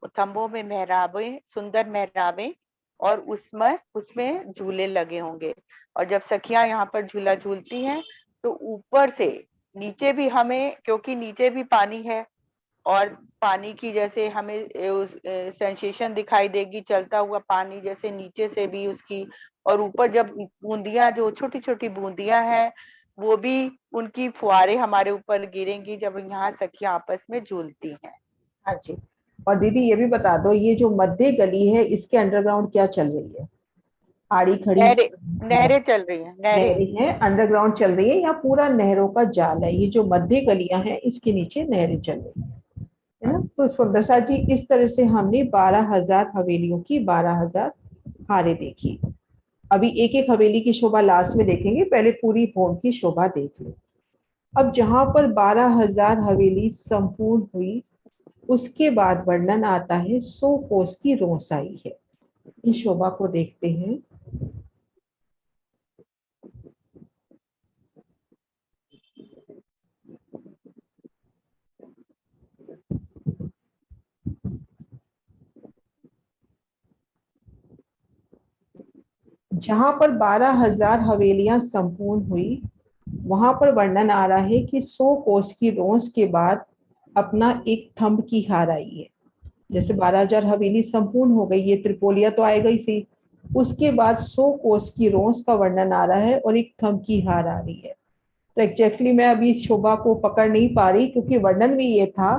थंबों में मेहराबें, सुंदर मेहराबें, और उसमें झूले लगे होंगे। और जब सखियां यहाँ पर झूला झूलती हैं तो ऊपर से नीचे भी हमें, क्योंकि नीचे भी पानी है, और पानी की जैसे हमें सेंसेशन दिखाई देगी, चलता हुआ पानी जैसे नीचे से भी उसकी, और ऊपर जब बूंदियां, जो छोटी छोटी बूंदियां हैं, वो भी उनकी फुहारे हमारे ऊपर गिरेंगी जब यहाँ सखियां आपस में झूलती हैं। हाँ जी। और दीदी ये भी बता दो, ये जो मध्य गली है इसके अंडरग्राउंड क्या चल रही है? आड़ी खड़ी नहरें चल रही हैं, नहरें हैं, अंडरग्राउंड चल रही है, या पूरा नहरों का जाल है? ये जो मध्य गलियां हैं इसके नीचे नहरें चल रही है ना। तो सुंदर सा जी, इस तरह से हमने 12,000 हवेलियों की 12,000 हारे देखी। अभी एक एक हवेली की शोभा लास्ट में देखेंगे, पहले पूरी भोम की शोभा देख लो। अब जहां पर 12,000 हवेली संपूर्ण हुई, उसके बाद वर्णन आता है 100 कोस की रोसाई है। इस शोभा को देखते हैं। जहां पर 12,000 हवेलियां संपूर्ण हुई, वहां पर वर्णन आ रहा है कि 100 कोस की रोंस के बाद अपना एक थंब की हार आई है। जैसे 12,000 हवेली संपूर्ण हो गई, ये त्रिपोलिया तो आएगा ही सही, उसके बाद 100 कोस की रोंस का वर्णन आ रहा है और एक थंब की हार आ रही है। तो एग्जैक्टली मैं अभी इस शोभा को पकड़ नहीं पा रही, क्योंकि वर्णन में ये था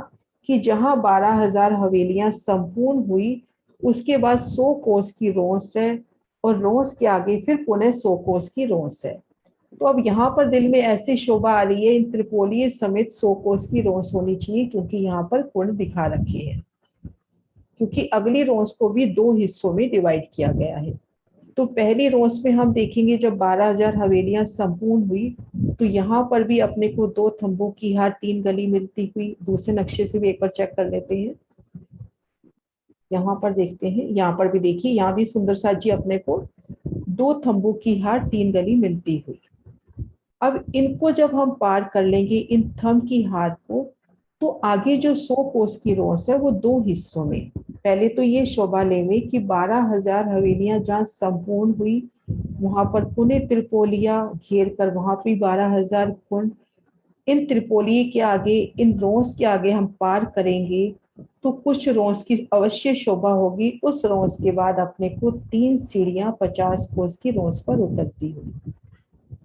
कि जहां 12,000 हवेलियां संपूर्ण हुई, उसके बाद 100 कोस की रोंस है, और रोंस के आगे फिर पुनः 100 कोस की रोंस है। तो अब यहाँ पर दिल में ऐसी शोभा आ रही है, इन त्रिपोलिये समेत 100 कोस की रोंस होनी चाहिए, क्योंकि यहाँ पर कुंड दिखा रखे हैं। क्योंकि अगली रोंस को भी 2 हिस्सों में डिवाइड किया गया है। तो पहली रोंस में हम देखेंगे जब 12,000 हवेलियां संपूर्ण हुई, तो यहाँ पर भी अपने को 2 थंबों की हार 3 गली मिलती हुई। दूसरे नक्शे से भी एक बार चेक कर लेते हैं, यहाँ पर देखते हैं, यहाँ पर भी देखिए, यहाँ भी सुंदर साथ जी अपने को 2 थंबों की हार 3 गली मिलती हुई। अब इनको जब हम पार कर लेंगे, इन थंब की हार को, तो आगे जो 100 कोस की रोंस है वो 2 हिस्सों में। पहले तो ये शोभा लेंगे कि 12,000 हवेलियां जहाँ संपूर्ण हुई, वहां पर पुनः त्रिपोलिया घेर कर वहां भी 12,000 कुंड। इन त्रिपोलिये के आगे, इन रोंस के आगे हम पार करेंगे तो कुछ रोंस की अवश्य शोभा होगी। उस रोंस के बाद अपने को 3 सीढ़ियां 50 कोस की रोंस पर उतरती हुई,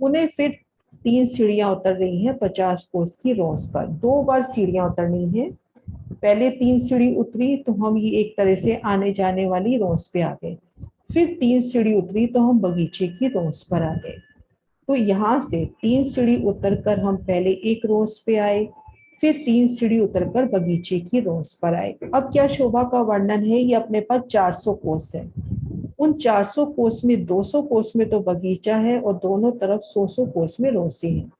उन्हें फिर 3 सीढ़ियां उतर रही हैं 50 कोस की रोंस पर। 2 बार सीढ़ियां उतरनी है। पहले 3 सीढ़ी उतरी तो हम ये एक तरह से आने जाने वाली रोंस पे आ गए, फिर 3 सीढ़ी उतरी तो हम बगीचे की रोंस पर आ गए। तो यहाँ से 3 सीढ़ी उतरकर हम पहले एक रोंस पे आए, फिर 3 सीढ़ी उतरकर बगीचे की रोंस पर आए। अब क्या शोभा का वर्णन है, ये अपने पास 400 कोस है। उन 400 कोस में 200 कोस में तो बगीचा है, और दोनों तरफ 100 कोस में रोंसे हैं।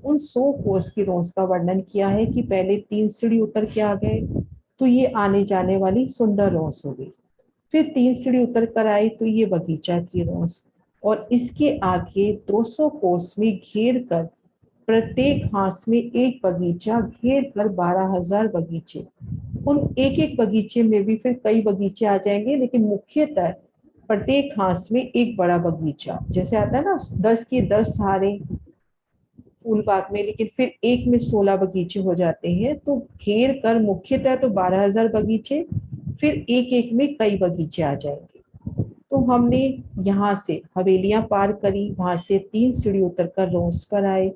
उन 100 कोस की रोंस का वर्णन किया है कि पहले 3 सीढ़ी उतर के आ गए तो ये आने जाने वाली सुंदर रोंस हो गई, फिर 3 सीढ़ी उतर कर आई तो ये बगीचा की रोंस, और इसके आगे 200 कोस में घेर कर प्रत्येक हांस में एक बगीचा घेर कर 12,000 बगीचे। उन एक एक बगीचे में भी फिर कई बगीचे आ जाएंगे, लेकिन मुख्यतः प्रत्येक हांस में एक बड़ा बगीचा। जैसे आता है ना 10 की 10 हारे फूल बाग में, लेकिन फिर एक में 16 बगीचे हो जाते हैं। तो घेर कर मुख्यतः तो 12,000 बगीचे, फिर एक एक में कई बगीचे आ जाएंगे। तो हमने यहाँ से हवेलियां पार करी, वहां से 3 सीढ़ी उतरकर रोज पर आए,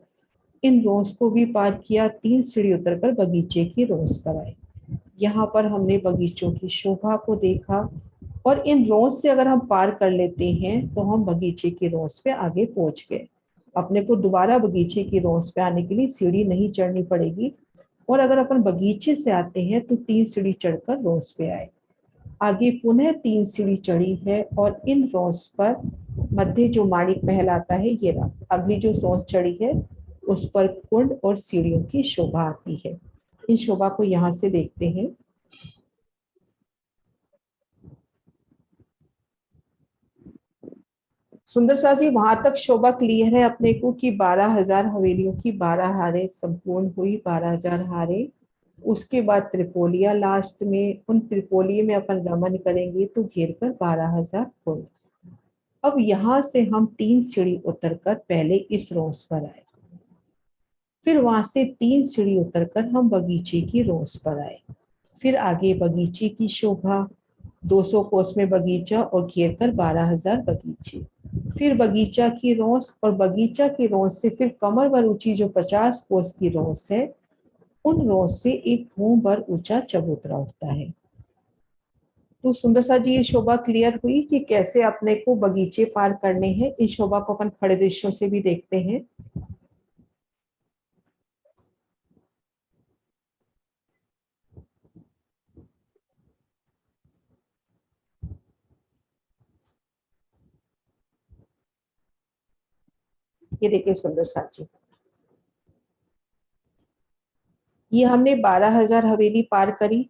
इन रोज को भी पार किया, 3 सीढ़ी उतरकर बगीचे की रोज पर आए। यहाँ पर हमने बगीचों की शोभा को देखा, और इन रोज से अगर हम पार कर लेते हैं तो हम बगीचे की रोज पे आगे पहुंच गए। अपने को दोबारा बगीचे की रोज पे आने के लिए सीढ़ी नहीं चढ़नी पड़ेगी, और अगर अपन बगीचे से आते हैं तो 3 सीढ़ी चढ़कर रोज पे आए। आगे पुनः 3 सीढ़ी चढ़ी है, और इन रोज पर मध्य जो माणिक महल आता है, ये रहा। अगली जो रोज चढ़ी है उस पर कुंड और सीढ़ियों की शोभा आती है। इस शोभा को यहाँ से देखते हैं। सुंदर सा जी, वहां तक शोभा क्लियर है अपने को कि 12,000 हवेलियों की 12 हारें संपूर्ण हुई, 12,000 हारें। उसके बाद त्रिपोलिया लास्ट में, उन त्रिपोली में अपन रमन करेंगे तो घेर कर 12,000 कुंड। अब यहाँ से हम 3 सीढ़ी उतरकर पहले इस रोज पर आए, फिर वहां से 3 सीढ़ी उतरकर हम बगीचे की रोज पर आए। फिर आगे बगीचे की शोभा, 200 कोस में बगीचा और घेर कर 12,000 बगीचे। फिर बगीचा की रोस, और बगीचा की रोस से फिर कमर भर ऊंची जो 50 कोस की रोस है, उन रोस से एक भूम भर ऊंचा चबूतरा उठता है। तो सुंदर सा जी, ये शोभा क्लियर हुई कि कैसे अपने को बगीचे पार करने हैं। इस शोभा को अपन खड़े दृश्यों से भी देखते हैं। ये देखिए सुंदर सा जी, ये हमने 12,000 हवेली पार करी।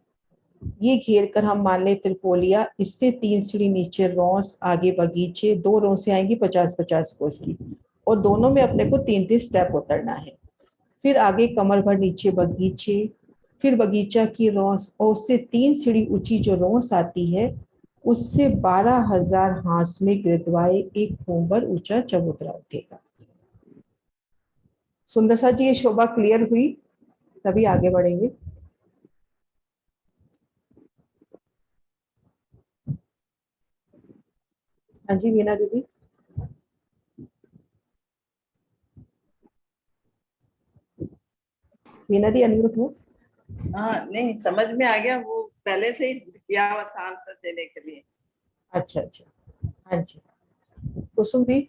ये घेर कर हम मान ले त्रिपोलिया, इससे 3 सीढ़ी नीचे रोस, आगे बगीचे, 2 रोसें आएंगी 50-50 कोस की, और दोनों में अपने को 3-3 स्टेप उतरना है। फिर आगे कमर भर नीचे बगीचे, फिर बगीचा की रोस, और उससे 3 सीढ़ी ऊंची जो रोस आती है, उससे 12,000 हांस में गिरदवाए एक भूम भर ऊंचा चबूतरा उठेगा। सुंदर सा जी, ये शोभा क्लियर हुई, तभी आगे बढ़ेंगे। हाँ जी वीना दीदी। वीना दी अनम्यूट हो। हाँ नहीं, समझ में आ गया, वो पहले से ही किया हुआ था आंसर देने के लिए। अच्छा अच्छा, हाँ जी। कुसुम दी।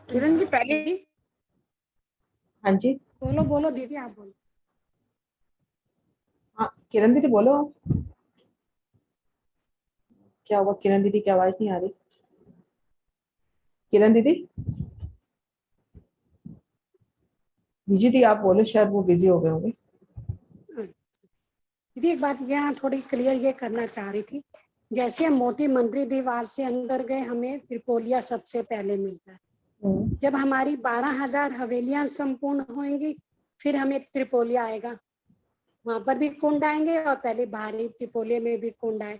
किरण जी पहले। हाँ जी, बोलो बोलो दीदी, आप बोलो। हाँ किरण दीदी बोलो। क्या हुआ किरण दीदी की आवाज नहीं आ रही? किरण दीदी, निजी दी आप बोलो, शायद वो बिजी हो गए होंगे। दीदी एक बात यहाँ थोड़ी क्लियर ये करना चाह रही थी, जैसे हम मोती मंदिर दीवार से अंदर गए, हमें त्रिपोलिया सबसे पहले मिलता है। जब हमारी 12,000 हवेलियां संपूर्ण होंगी, फिर हमें त्रिपोलिया आएगा, वहां पर भी कुंड आएंगे, और पहले बाहरी त्रिपोलिया में भी कुंड आए।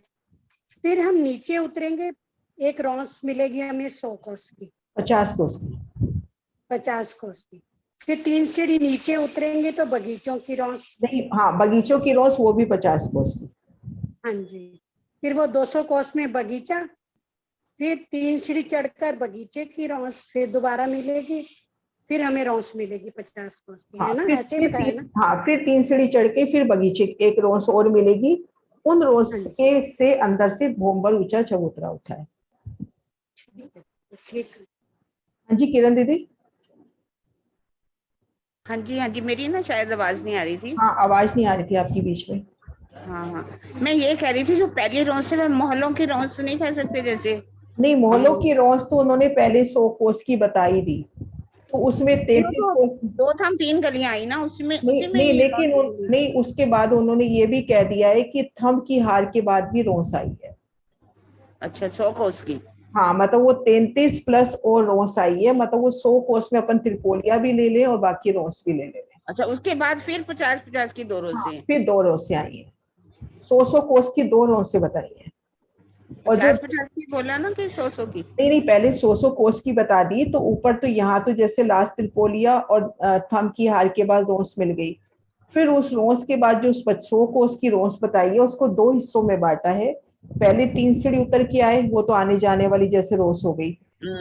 फिर हम नीचे उतरेंगे, एक रोस मिलेगी हमें 100 कोस की, 50 कोस की, 50 कोस की। फिर 3 सीढ़ी नीचे उतरेंगे तो बगीचों की रोस। नहीं हाँ, बगीचों की रोस वो भी 50 कोस की। हाँ जी, फिर वो 200 कोस में बगीचा, फिर 3 सीढ़ी चढ़कर बगीचे की रोस फिर दोबारा मिलेगी, फिर हमें रोस मिलेगी 50 कोस की, है ना? ऐसे ही बताया ना? हाँ, फिर 3 सीढ़ी चढ़ के फिर बगीचे एक रोस और मिलेगी, उन रोस के से अंदर से भोंबर ऊंचा चबूतरा उठा है। हाँ जी किरण दीदी। हाँ जी, मेरी ना शायद आवाज नहीं आ रही थी। हाँ, आवाज नहीं आ रही थी आपकी बीच में। हाँ, मैं ये कह रही थी, जो पहली रोज से मोहल्लों की रोज नहीं कह सकते जैसे? नहीं, मोहल्लों की रोस तो उन्होंने पहले 100 कोस की बताई दी, तो उसमें 33 कोस। 2 3 गलियां आई ना उसमें, नहीं लेकिन नहीं, उसके बाद उन्होंने ये भी कह दिया है कि थंब की हार के बाद भी रोस आई है। अच्छा, 100 कोस की। हाँ, मतलब वो 33 प्लस और रोस आई है, मतलब वो 100 कोस में अपन त्रिपोलिया भी ले लें और बाकी रोस भी ले लें। अच्छा, उसके बाद फिर 50-50 की 2 रोसें। हाँ, फिर 2 रोसें आई है, 100 कोस की 2 रोसें बताई है। और जो 50 की बोला ना कि 100 की? नहीं, पहले 100 कोस की बता दी, तो ऊपर तो यहाँ तो जैसे लास्ट त्रिपोलिया और थंब की हार के बाद रोस मिल गई, फिर उस रोस के बाद जो उस 100 कोस की रोस बताई है उसको 2 हिस्सों में बांटा है। पहले 3 सीढ़ी उतर के आए, वो तो आने जाने वाली जैसे रोस हो गई।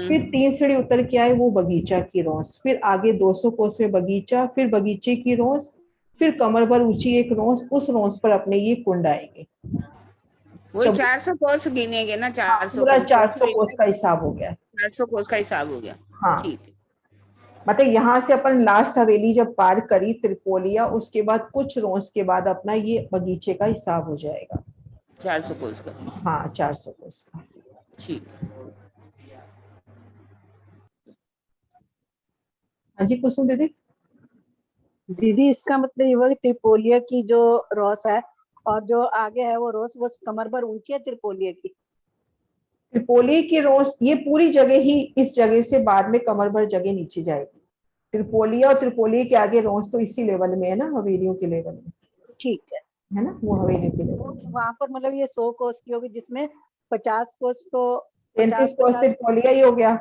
फिर 3 सीढ़ी उतर के आए, वो बगीचा की रोस। फिर आगे 200 कोस में बगीचा, फिर बगीचे की रोस, फिर कमर भर ऊंची एक रोस, उस रोस पर अपने ये कुंड आएंगे। वो 400 कोस गिनेंगे ना, 400 पूरा कोस 400 कोस का हिसाब हो गया। 400 कोस का हिसाब हो गया। हाँ, ठीक है। मतलब यहाँ से अपन लास्ट हवेली जब पार करी त्रिपोलिया, उसके बाद कुछ रोज के बाद अपना ये बगीचे का हिसाब हो जाएगा। 400 कोस का। हाँ, 400 कोस का। ठीक। हाँ जी कुसुम दीदी। दीदी इसका मतलब ये हुआ कि त्रिपोलिया की जो रोस है और जो आगे है वो रोस, वो कमर भर ऊंची है त्रिपोलिया की। त्रिपोली की रोस ये पूरी जगह ही, इस जगह से बाद में कमर भर जगह नीचे जाएगी। त्रिपोलिया और त्रिपोली के आगे रोस तो इसी लेवल में है ना, हवेलियों के लेवल में। ठीक है ना, वो हवेलियों के लेवल तो में। वहां पर मतलब ये 100 कोस की होगी, जिसमें 50 कोस तो 33 कोस त्रिपोलिया ही हो गया।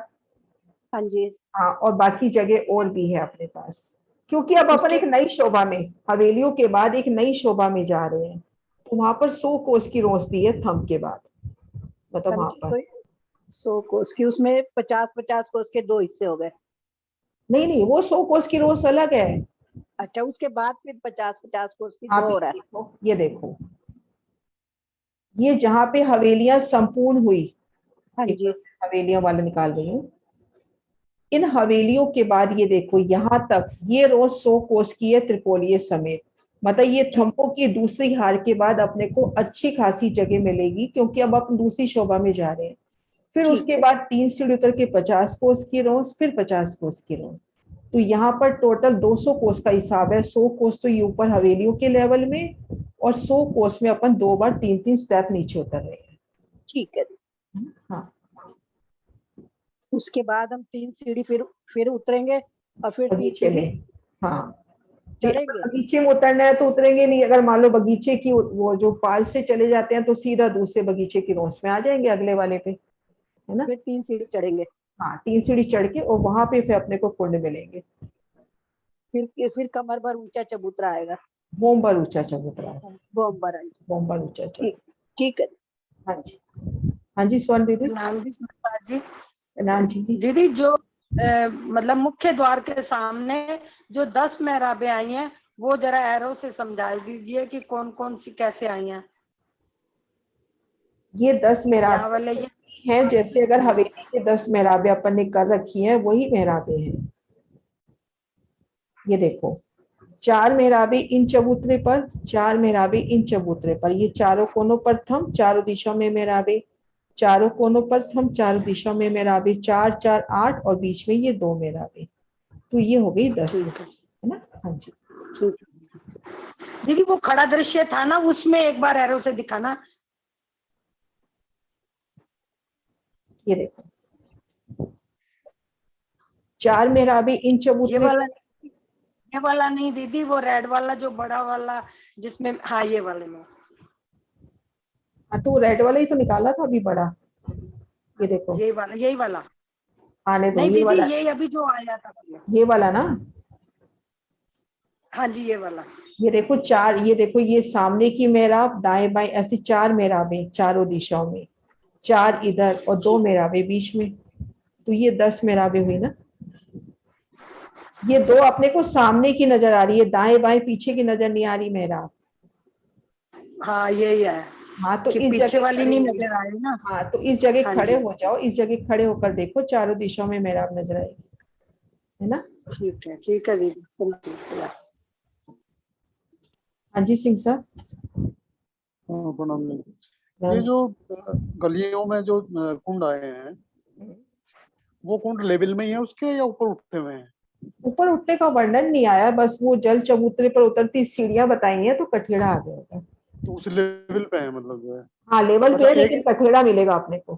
हाँ जी। हाँ, और बाकी जगह और भी है अपने पास, क्योंकि अब अपन एक नई शोभा में, हवेलियों के बाद एक नई शोभा में जा रहे हैं। तो वहां पर 100 कोस की रोस दी है थंब के बाद, मतलब वहां पर 100 कोस की, उसमें 50-50 कोस के 2 हिस्से हो गए। नहीं, वो 100 कोस की रोस अलग है। अच्छा, उसके बाद फिर 50-50 कोस की आप 2 हो रहा है। ये देखो, ये जहां पे हवेलियां संपूर्ण हुई, हाँ जी। हवेलियां वाला निकाल रही हूँ। इन हवेलियों के बाद ये देखो, यहाँ तक ये रोज 100 कोस की है त्रिपोलिये समेत। मतलब ये थंपों की दूसरी हार के बाद अपने को अच्छी खासी जगह मिलेगी, क्योंकि अब अपन दूसरी शोभा में जा रहे हैं। फिर उसके बाद 3 सीढ़ी उतर के 50 कोस की रोज, फिर 50 कोस की रोज। तो यहाँ पर टोटल 200 कोस का हिसाब है। 100 कोस तो ये ऊपर हवेलियों के लेवल में, और 100 कोस में अपन 2 बार 3-3 स्टेप नीचे उतर रहे हैं। ठीक है। हाँ, उसके बाद हम 3 सीढ़ी फिर उतरेंगे और फिर 3 बगीचे सीढ़ी में। हाँ, चढ़ेंगे। बगीचे में उतरना है तो उतरेंगे नहीं। अगर मान लो बगीचे की वो जो पाल से चले जाते हैं तो सीधा दूसरे बगीचे की रोस में आ जाएंगे, अगले वाले पे, है ना। फिर 3 सीढ़ी चढ़ेंगे। हाँ, 3 सीढ़ी चढ़ के, और वहां पे फिर अपने को कुंड मिलेंगे। फिर कमर भर ऊंचा चबूतरा आएगा। बोम्बर ऊंचा चबूतरा, बोम्बर ऊंचा। ठीक है। हाँ जी, हाँ जी स्वर्ण दीदी। नाम जी सुनीता जी। नाम जी। दीदी जो मतलब मुख्य द्वार के सामने जो 10 मेहराबें आई हैं, वो जरा एरो से समझा दीजिए कि कौन कौन सी कैसे आई हैं। ये 10 मेहराबें हैं, जैसे अगर हवेली के 10 मेहराबें अपन ने कर रखी हैं, वही मेहराबें हैं। ये देखो, 4 मेहराबें इन चबूतरे पर, 4 मेहराबें इन चबूतरे पर। ये चारों कोनों पर थंब, चारों दिशाओं में मेहराबें, चारों कोनों पर थंब, चारों दिशाओं में मेहराबें, 4 4 8, और बीच में ये 2 मेहराबें। तो ये हो गई 10, है ना। हाँ जी। दीदी वो खड़ा दृश्य था ना, उसमें एक बार एरो से दिखाना। ये देखो, 4 मेहराबें इन चबूतरे। ये वाला नहीं दीदी, वो रेड वाला जो बड़ा वाला जिसमें, हाँ ये वाले में। हाँ, तो रेड वाला ही तो निकाला था अभी बड़ा। ये देखो, यही वाला आने दो। नहीं ये दीदी, वाला, ये अभी जो आया था ये वाला ना। हाँ जी, ये वाला। ये देखो 4, ये देखो, ये सामने की मेहराब, दाएं बाएं, ऐसी 4 मेहराबें चारों दिशाओं में, 4 इधर और 2 मेहराबें बीच में। तो ये 10 मेहराबें हुई ना। ये 2 अपने को सामने की नजर आ रही है, दाएं बाएं पीछे की नजर नहीं आ रही मेहराब। हाँ यही है। हाँ, तो इस पीछे जगह वाली नहीं नजर आ रही ना। हाँ, तो इस जगह हाँ खड़े जी। हो जाओ, इस जगह खड़े होकर देखो, चारों दिशाओं में मेहराब नजर आएगी, है ना। ठीक है दीदी। हाँ जी सिंह साहब। ये जो गलियों में जो कुंड आए हैं, वो कुंड लेवल में ही है उसके, या ऊपर उठते हुए हैं? ऊपर उठने का वर्णन नहीं आया, बस वो जल चबूतरे पर उतरती सीढ़ियां बताई हैं, तो कठेड़ा आ गया होगा। तो उस लेवल पे है मतलब जो है। हाँ, लेवल पे है, लेकिन कठेड़ा मिलेगा अपने को।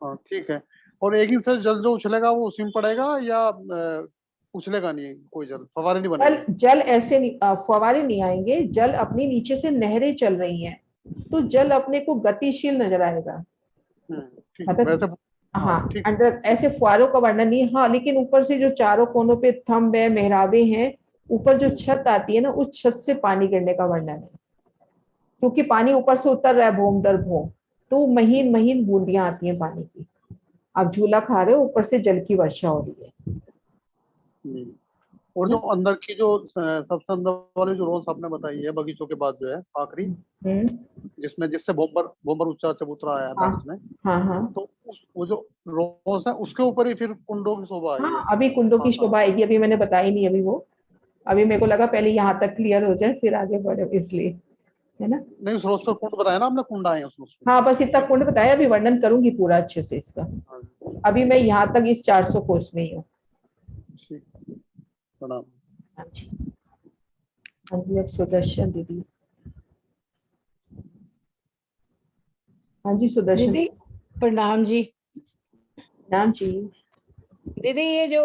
हाँ ठीक है। और एक ही से जल जो उछलेगा वो उसी में पड़ेगा, या उछलेगा नहीं? कोई जल फवारे नहीं बनेंगे? जल ऐसे नहीं, फवारे नहीं आएंगे। जल अपनी नीचे से नहरें चल रही हैं, तो जल अपने को गतिशील नजर आएगा। मतलब हाँ, अंदर ऐसे फुहारों का वर्णन नहीं। हाँ, लेकिन ऊपर से जो चारों कोनों पे थंब है, मेहराबें हैं, ऊपर जो छत आती है ना, उस छत से पानी गिरने का वर्णन है, क्योंकि पानी ऊपर से उतर रहा है भोम दर भोम, तो महीन महीन बूंदियां आती हैं पानी की। आप झूला खा रहे हो, ऊपर से जल की वर्षा हो रही है। और जो अंदर की जो सबसे अंदर वाली जो रोज आपने बताई है बगीचों के बाद जो है आखिरी, जिसमें जिससे बोम्बर ऊंचा चबूतरा आया है हाँ लास्ट में, हाँ हाँ तो वो जो रोज है उसके ऊपर ही फिर कुंडों की शोभा आई है। हाँ, अभी कुंडों की शोभा आएगी, अभी मैंने बताई नहीं अभी वो, अभी मेरे को लगा पहले यहाँ तक क्लियर हो जाए फिर आगे बढ़े, इसलिए, है ना। नहीं, उस रोज पर कुंड बताया ना आपने, कुंड आए हैं उसमें। हाँ, बस इतना कुंड बताया, अभी वर्णन करूंगी पूरा अच्छे से इसका। अभी मैं यहाँ तक इस 400 कोष में ही हूँ। प्रणाम। हाँ जी, हाँ जी, अब सुदर्शन दीदी। हाँ जी सुदर्शन दीदी प्रणाम जी। नाम जी। दीदी ये जो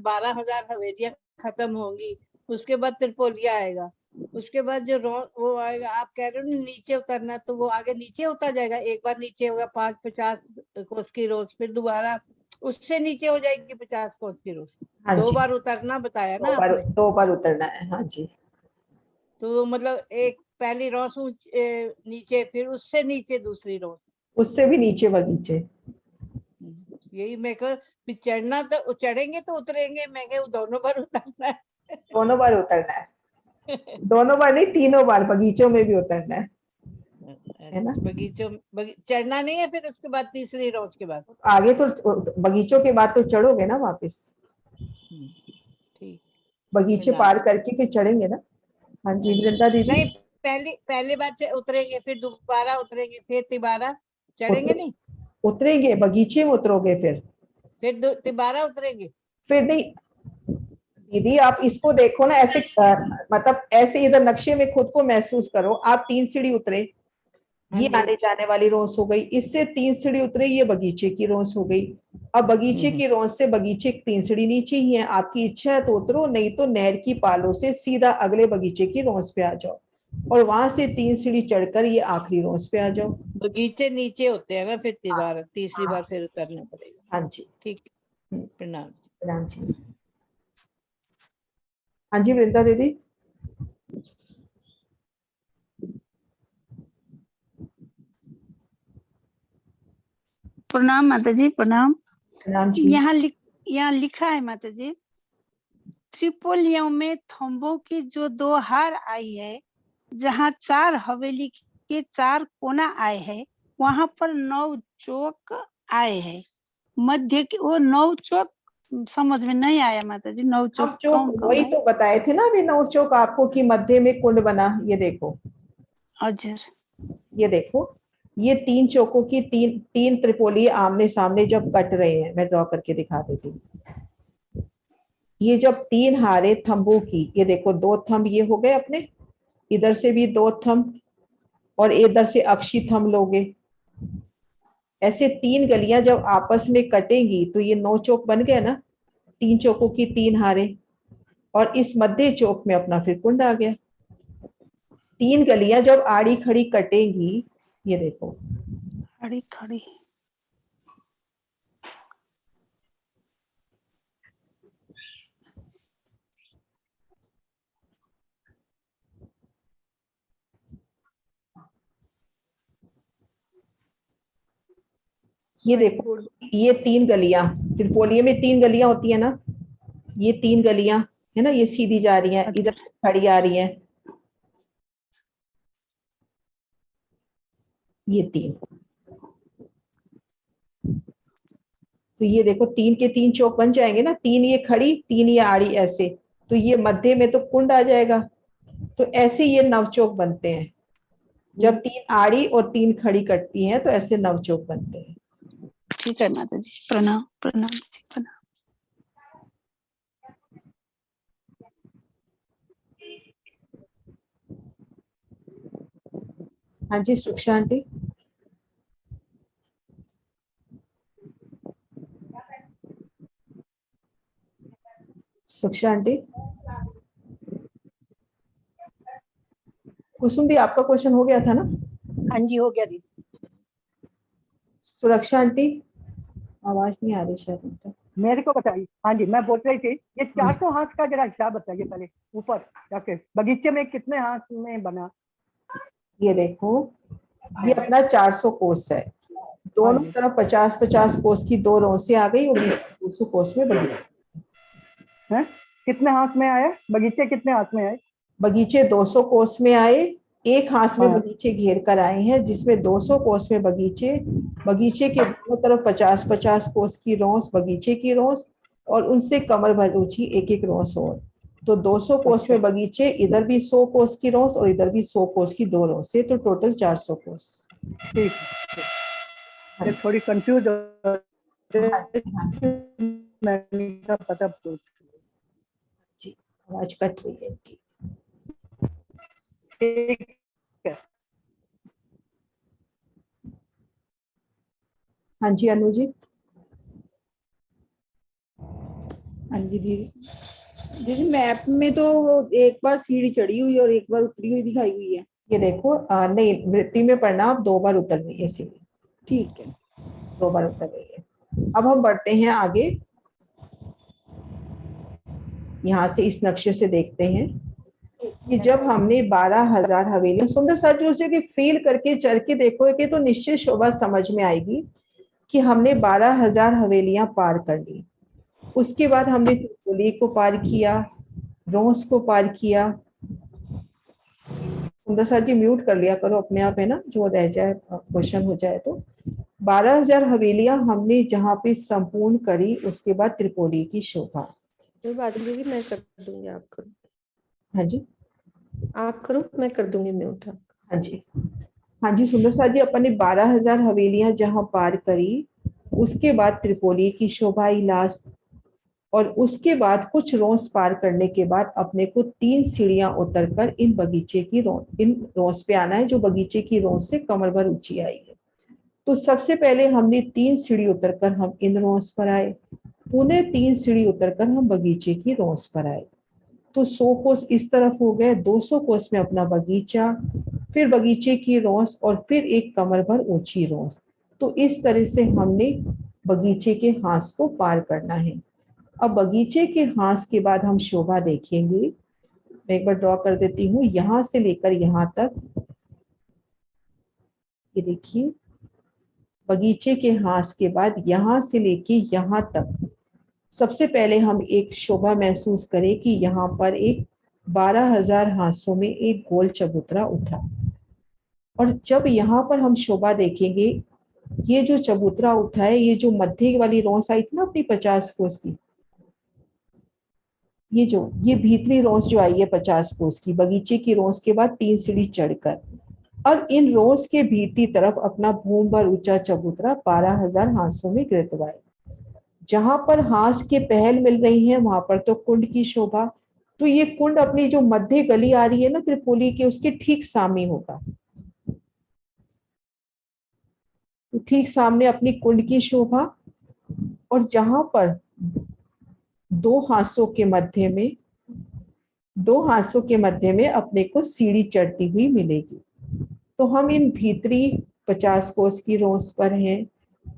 12,000 हवेलियां खत्म होंगी, उसके बाद त्रिपोलिया आएगा, उसके बाद जो वो आएगा, आप कह रहे हो ना नीचे उतरना, तो वो आगे नीचे उतर जाएगा। एक बार नीचे होगा 50 कोस की रोज, फिर दोबारा उससे नीचे हो जाएगी 50 कोस की रोज। हाँ 2 जी, बार उतरना बताया ना आपने। 2 बार उतरना है। हाँ जी, तो मतलब एक पहली रोज नीचे, फिर उससे नीचे दूसरी रोज, उससे भी नीचे बगीचे। यही मैं कह, फिर चढ़ना तो चढ़ेंगे तो उतरेंगे, मैं कह दोनों बार उतरना है। दोनों बार उतरना है, दोनों बार नहीं, 3 बार बगीचों में भी उतरना है ना। बगीचों चढ़ना नहीं है, फिर उसके बाद तीसरी रोज के बाद आगे तो बगीचों के बाद तो चढ़ोगे ना वापस, ठीक, बगीचे पार करके फिर चढ़ेंगे ना। हाँ जी वृंदा दीदी। नहीं, पहली बार उतरेंगे, फिर दोबारा उतरेंगे, फिर तिबारा चढ़ेंगे नहीं, उतरेंगे, बगीचे में उतरोगे, फिर तिबारा उतरेंगे। फिर नहीं दीदी, आप इसको देखो ना ऐसे, मतलब ऐसे इधर नक्शे में खुद को महसूस करो। आप 3 सीढ़ी उतरे, ये आने जाने वाली रोस हो गई, इससे 3 सीढ़ी उतरे, ये बगीचे की रोस हो गई। अब बगीचे की रोस से बगीचे 3 सीढ़ी नीचे ही है, आपकी इच्छा है तो उतरो, नहीं तो नहर की पालों से सीधा अगले बगीचे की रोस पे आ जाओ, और वहां से 3 सीढ़ी चढ़कर ये आखिरी रोस पे आ जाओ। बगीचे नीचे होते हैं ना, फिर तिबारा तीसरी बार फिर उतरना पड़ेगा। हाँ जी, ठीक, प्रणाम प्रणाम जी। हाँ जी वृंदा दीदी। प्रणाम माता जी, प्रणाम। प्रणाम जी। यहाँ लिखा है माता जी, त्रिपोलियों में थम्बों की जो 2 हार आई है, जहाँ 4 हवेली के 4 कोना आए हैं, वहां पर 9 चौक आए हैं। मध्य की वो 9 चौक समझ में नहीं आया माता जी, 9 चौक कौन कौन वही है? तो बताए थे ना अभी 9 चौक आपको, कि मध्य में कुंड बना, ये देखो, अच्छा, ये देखो, ये 3 चौकों की तीन त्रिपोली आमने सामने जब कट रहे हैं, मैं ड्रॉ करके दिखा देती हूँ। ये जब 3 हारे थंबों की, ये देखो 2 थंब ये हो गए अपने, इधर से भी 2 थंब, और इधर से अक्षी थंब लोगे, ऐसे 3 गलियां जब आपस में कटेंगी तो ये 9 चौक बन गए ना, 3 चौकों की 3 हारे, और इस मध्य चौक में अपना फिर कुंड आ गया। 3 गलियां जब आड़ी खड़ी कटेंगी, ये देखो आड़ी खड़ी, ये देखो, ये 3 गलियां, त्रिपोलिये में 3 गलियां होती है ना, ये 3 गलियां है ना, ये सीधी जा रही है, इधर खड़ी आ रही है, ये 3, तो ये देखो 3 के 3 चौक बन जाएंगे ना, 3 ये खड़ी 3 ये आड़ी, ऐसे, तो ये मध्य में तो कुंड आ जाएगा। तो ऐसे ये नवचौक बनते हैं, जब 3 आड़ी और 3 खड़ी कटती हैं तो ऐसे नवचौक बनते हैं। ठीक है माता जी, प्रणाम प्रणाम जी, प्रणाम। हाँ जी सुक्षा आंटी। सुक्षा आंटी, कुसुम दी आपका क्वेश्चन हो गया था ना? हाँ जी हो गया दीदी। सुरक्षा आंटी, आवाज नहीं आ रही शायद। मेरे को बताइए। हाँ जी, मैं बोल रही थी ये 400 हाथ का जरा हिसाब बताइए पहले, ऊपर जाके बगीचे में कितने हाथ में बना। ये देखो, ये अपना 400 कोस है, दोनों तरफ 50-50 कोस की 2 रोसें आ गई और 200 कोस में बगीचा है। कितने हाथ में आए बगीचे, कितने हाथ में आए? बगीचे 200 कोस में आए, एक हाथ में हाँ। बगीचे घेर कर आए हैं, जिसमें 200 कोस में बगीचे, बगीचे के दोनों तरफ 50-50 कोस की रोस, बगीचे की रोस, और उनसे कमर भर ऊंची एक एक रोस और। तो 200 कोस में बगीचे, इधर भी 100 कोस की रोस और इधर भी 100 कोस की 2 रोस, तो टोटल 400 कोस। ठीक है, थोड़ी कंफ्यूज हो मैंने का पता पूछ। जी, आवाज कट रही है इनकी। ठीक है। हाँ जी अनु जी। हाँ जी दीदी, दीदी मैप में तो एक बार सीढ़ी चढ़ी हुई और एक बार उतरी हुई दिखाई हुई है। ये देखो, नहीं, वृत्ति में पढ़ना, आप 2 बार उतर गई है सीढ़ी। ठीक है, 2 बार उतर गई है। अब हम बढ़ते हैं आगे, यहाँ से इस नक्शे से देखते हैं कि जब हमने 12,000 हवेलियां, सुंदर साथियों से कि फील करके चढ़ के देखोगे तो निश्चित शोभा समझ में आएगी कि हमने 12,000 हवेलियां पार कर ली। उसके बाद हमने त्रिपोली को पार किया, रोस को पार किया। सुंदर साथ जी म्यूट कर लिया करो अपने आप, है ना, जो रह जाए क्वेश्चन हो जाए तो। 12,000 हवेलियां हमने जहाँ पे संपूर्ण करी, उसके बाद त्रिपोली की शोभा। कोई बात नहीं दीदी, मैं कर दूंगी, आप करो। हाँ जी, आप करो, मैं कर दूंगी म्यूट। हाँ जी, हाँ जी सुंदर साथ जी, अपन ने 12,000 हवेलियां जहाँ पार करी, उसके बाद त्रिपोली की शोभा आई लास्ट, और उसके बाद कुछ रोस पार करने के बाद अपने को 3 सीढ़ियां उतरकर इन बगीचे की इन रोस पे आना है, जो बगीचे की रोस से कमर भर ऊंची आई है। तो सबसे पहले हमने 3 सीढ़ी उतरकर हम इन रोस पर आए, पुनः 3 सीढ़ी उतरकर हम बगीचे की रोस पर आए। तो 100 कोस इस तरफ हो गए, 200 कोस में अपना बगीचा, फिर बगीचे की रोस और फिर एक कमर भर ऊंची रोस। तो इस तरह से हमने बगीचे के हांस को पार करना है। अब बगीचे के हांस के बाद हम शोभा देखेंगे। मैं एक बार ड्रॉ कर देती हूँ, यहां से लेकर यहां तक, ये देखिए, बगीचे के हांस के बाद यहां से लेके यहां तक सबसे पहले हम एक शोभा महसूस करें कि यहाँ पर एक 12,000 हांसों में एक गोल चबूतरा उठा। और जब यहाँ पर हम शोभा देखेंगे, ये जो चबूतरा उठा है, ये जो मध्य वाली रोस आई थी ना अपनी 50 कोस की, ये भीतरी रोस जो आई है 50 कोस की, बगीचे की रोस के बाद 3 सीढ़ी चढ़कर, अब इन रोस के भीतरी तरफ अपना भूम भर ऊंचा चबूतरा 12,000 हांसों में गिरतवाए। जहां पर हांस के पहल मिल रही है, वहां पर तो कुंड की शोभा। तो ये कुंड अपनी जो मध्य गली आ रही है ना त्रिपोली के, उसके ठीक सामने होगा। तो ठीक सामने अपनी कुंड की शोभा, और जहां पर 2 हांसों के मध्य में अपने को सीढ़ी चढ़ती हुई मिलेगी। तो हम इन भीतरी 50 कोस की रोस पर हैं,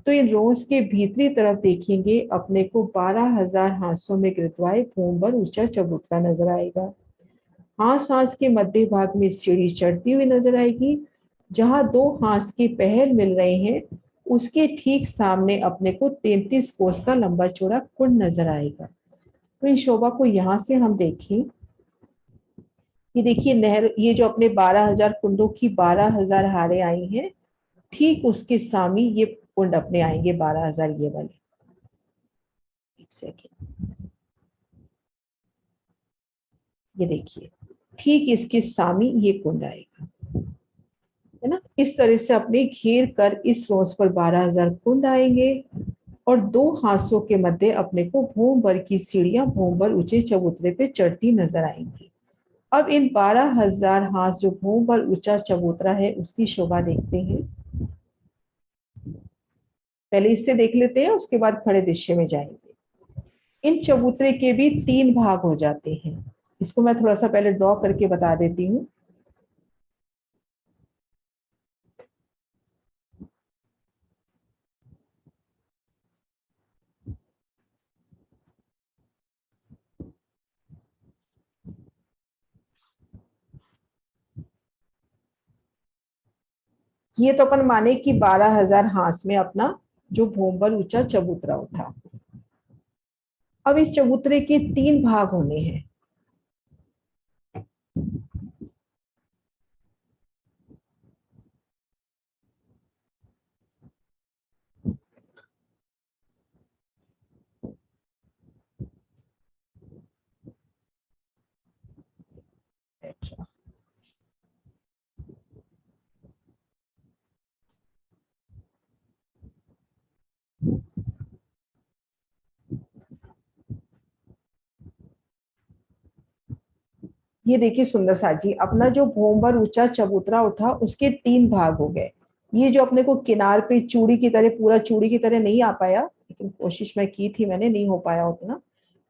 तो इन रोस के भीतरी तरफ देखेंगे, अपने को 12,000 हांसों में गिरतवाए भूम भर ऊंचा चबूतरा नजर आएगा। हांस के मध्य भाग में सीढ़ी चढ़ती हुई नजर आएगी। जहां 2 हांस के पहल मिल रहे हैं, उसके ठीक सामने अपने को 33 कोस का लंबा चौड़ा कुंड नजर आएगा। तो इन शोभा को यहाँ से हम देखें, ये देखिए नहर, ये जो अपने 12,000 कुंडों की 12,000 हारें आई हैं, ठीक उसके सामने ये कुंड अपने आएंगे 12,000 ये वाले। एक सेकेंड, ये देखिए ठीक इसके सामने ये कुंड आएगा, है ना। इस तरह से अपने घेर कर इस रोज पर 12,000 कुंड आएंगे, और 2 हांसों के मध्य अपने को भूम भर की सीढ़ियां भूम भर ऊंचे चबूतरे पे चढ़ती नजर आएंगी। अब इन 12,000 हांस जो भूम भर ऊंचा चबूतरा है, उसकी शोभा देखते हैं। पहले इससे देख लेते हैं, उसके बाद खड़े दृश्य में जाएंगे। इन चबूतरे के भी 3 भाग हो जाते हैं। इसको मैं थोड़ा सा पहले ड्रॉ करके बता देती हूँ। ये तो अपन माने कि 12,000 हांस में अपना जो भोंबर ऊंचा चबूतरा उठा। अब इस चबूतरे के 3 भाग होने हैं। ये देखिए सुंदर साथ जी, अपना जो भोंबर ऊंचा चबूतरा उठा उसके 3 भाग हो गए। ये जो अपने को किनार पे चूड़ी की तरह, पूरा चूड़ी की तरह नहीं आ पाया, लेकिन कोशिश मैं की थी, मैंने नहीं हो पाया उतना।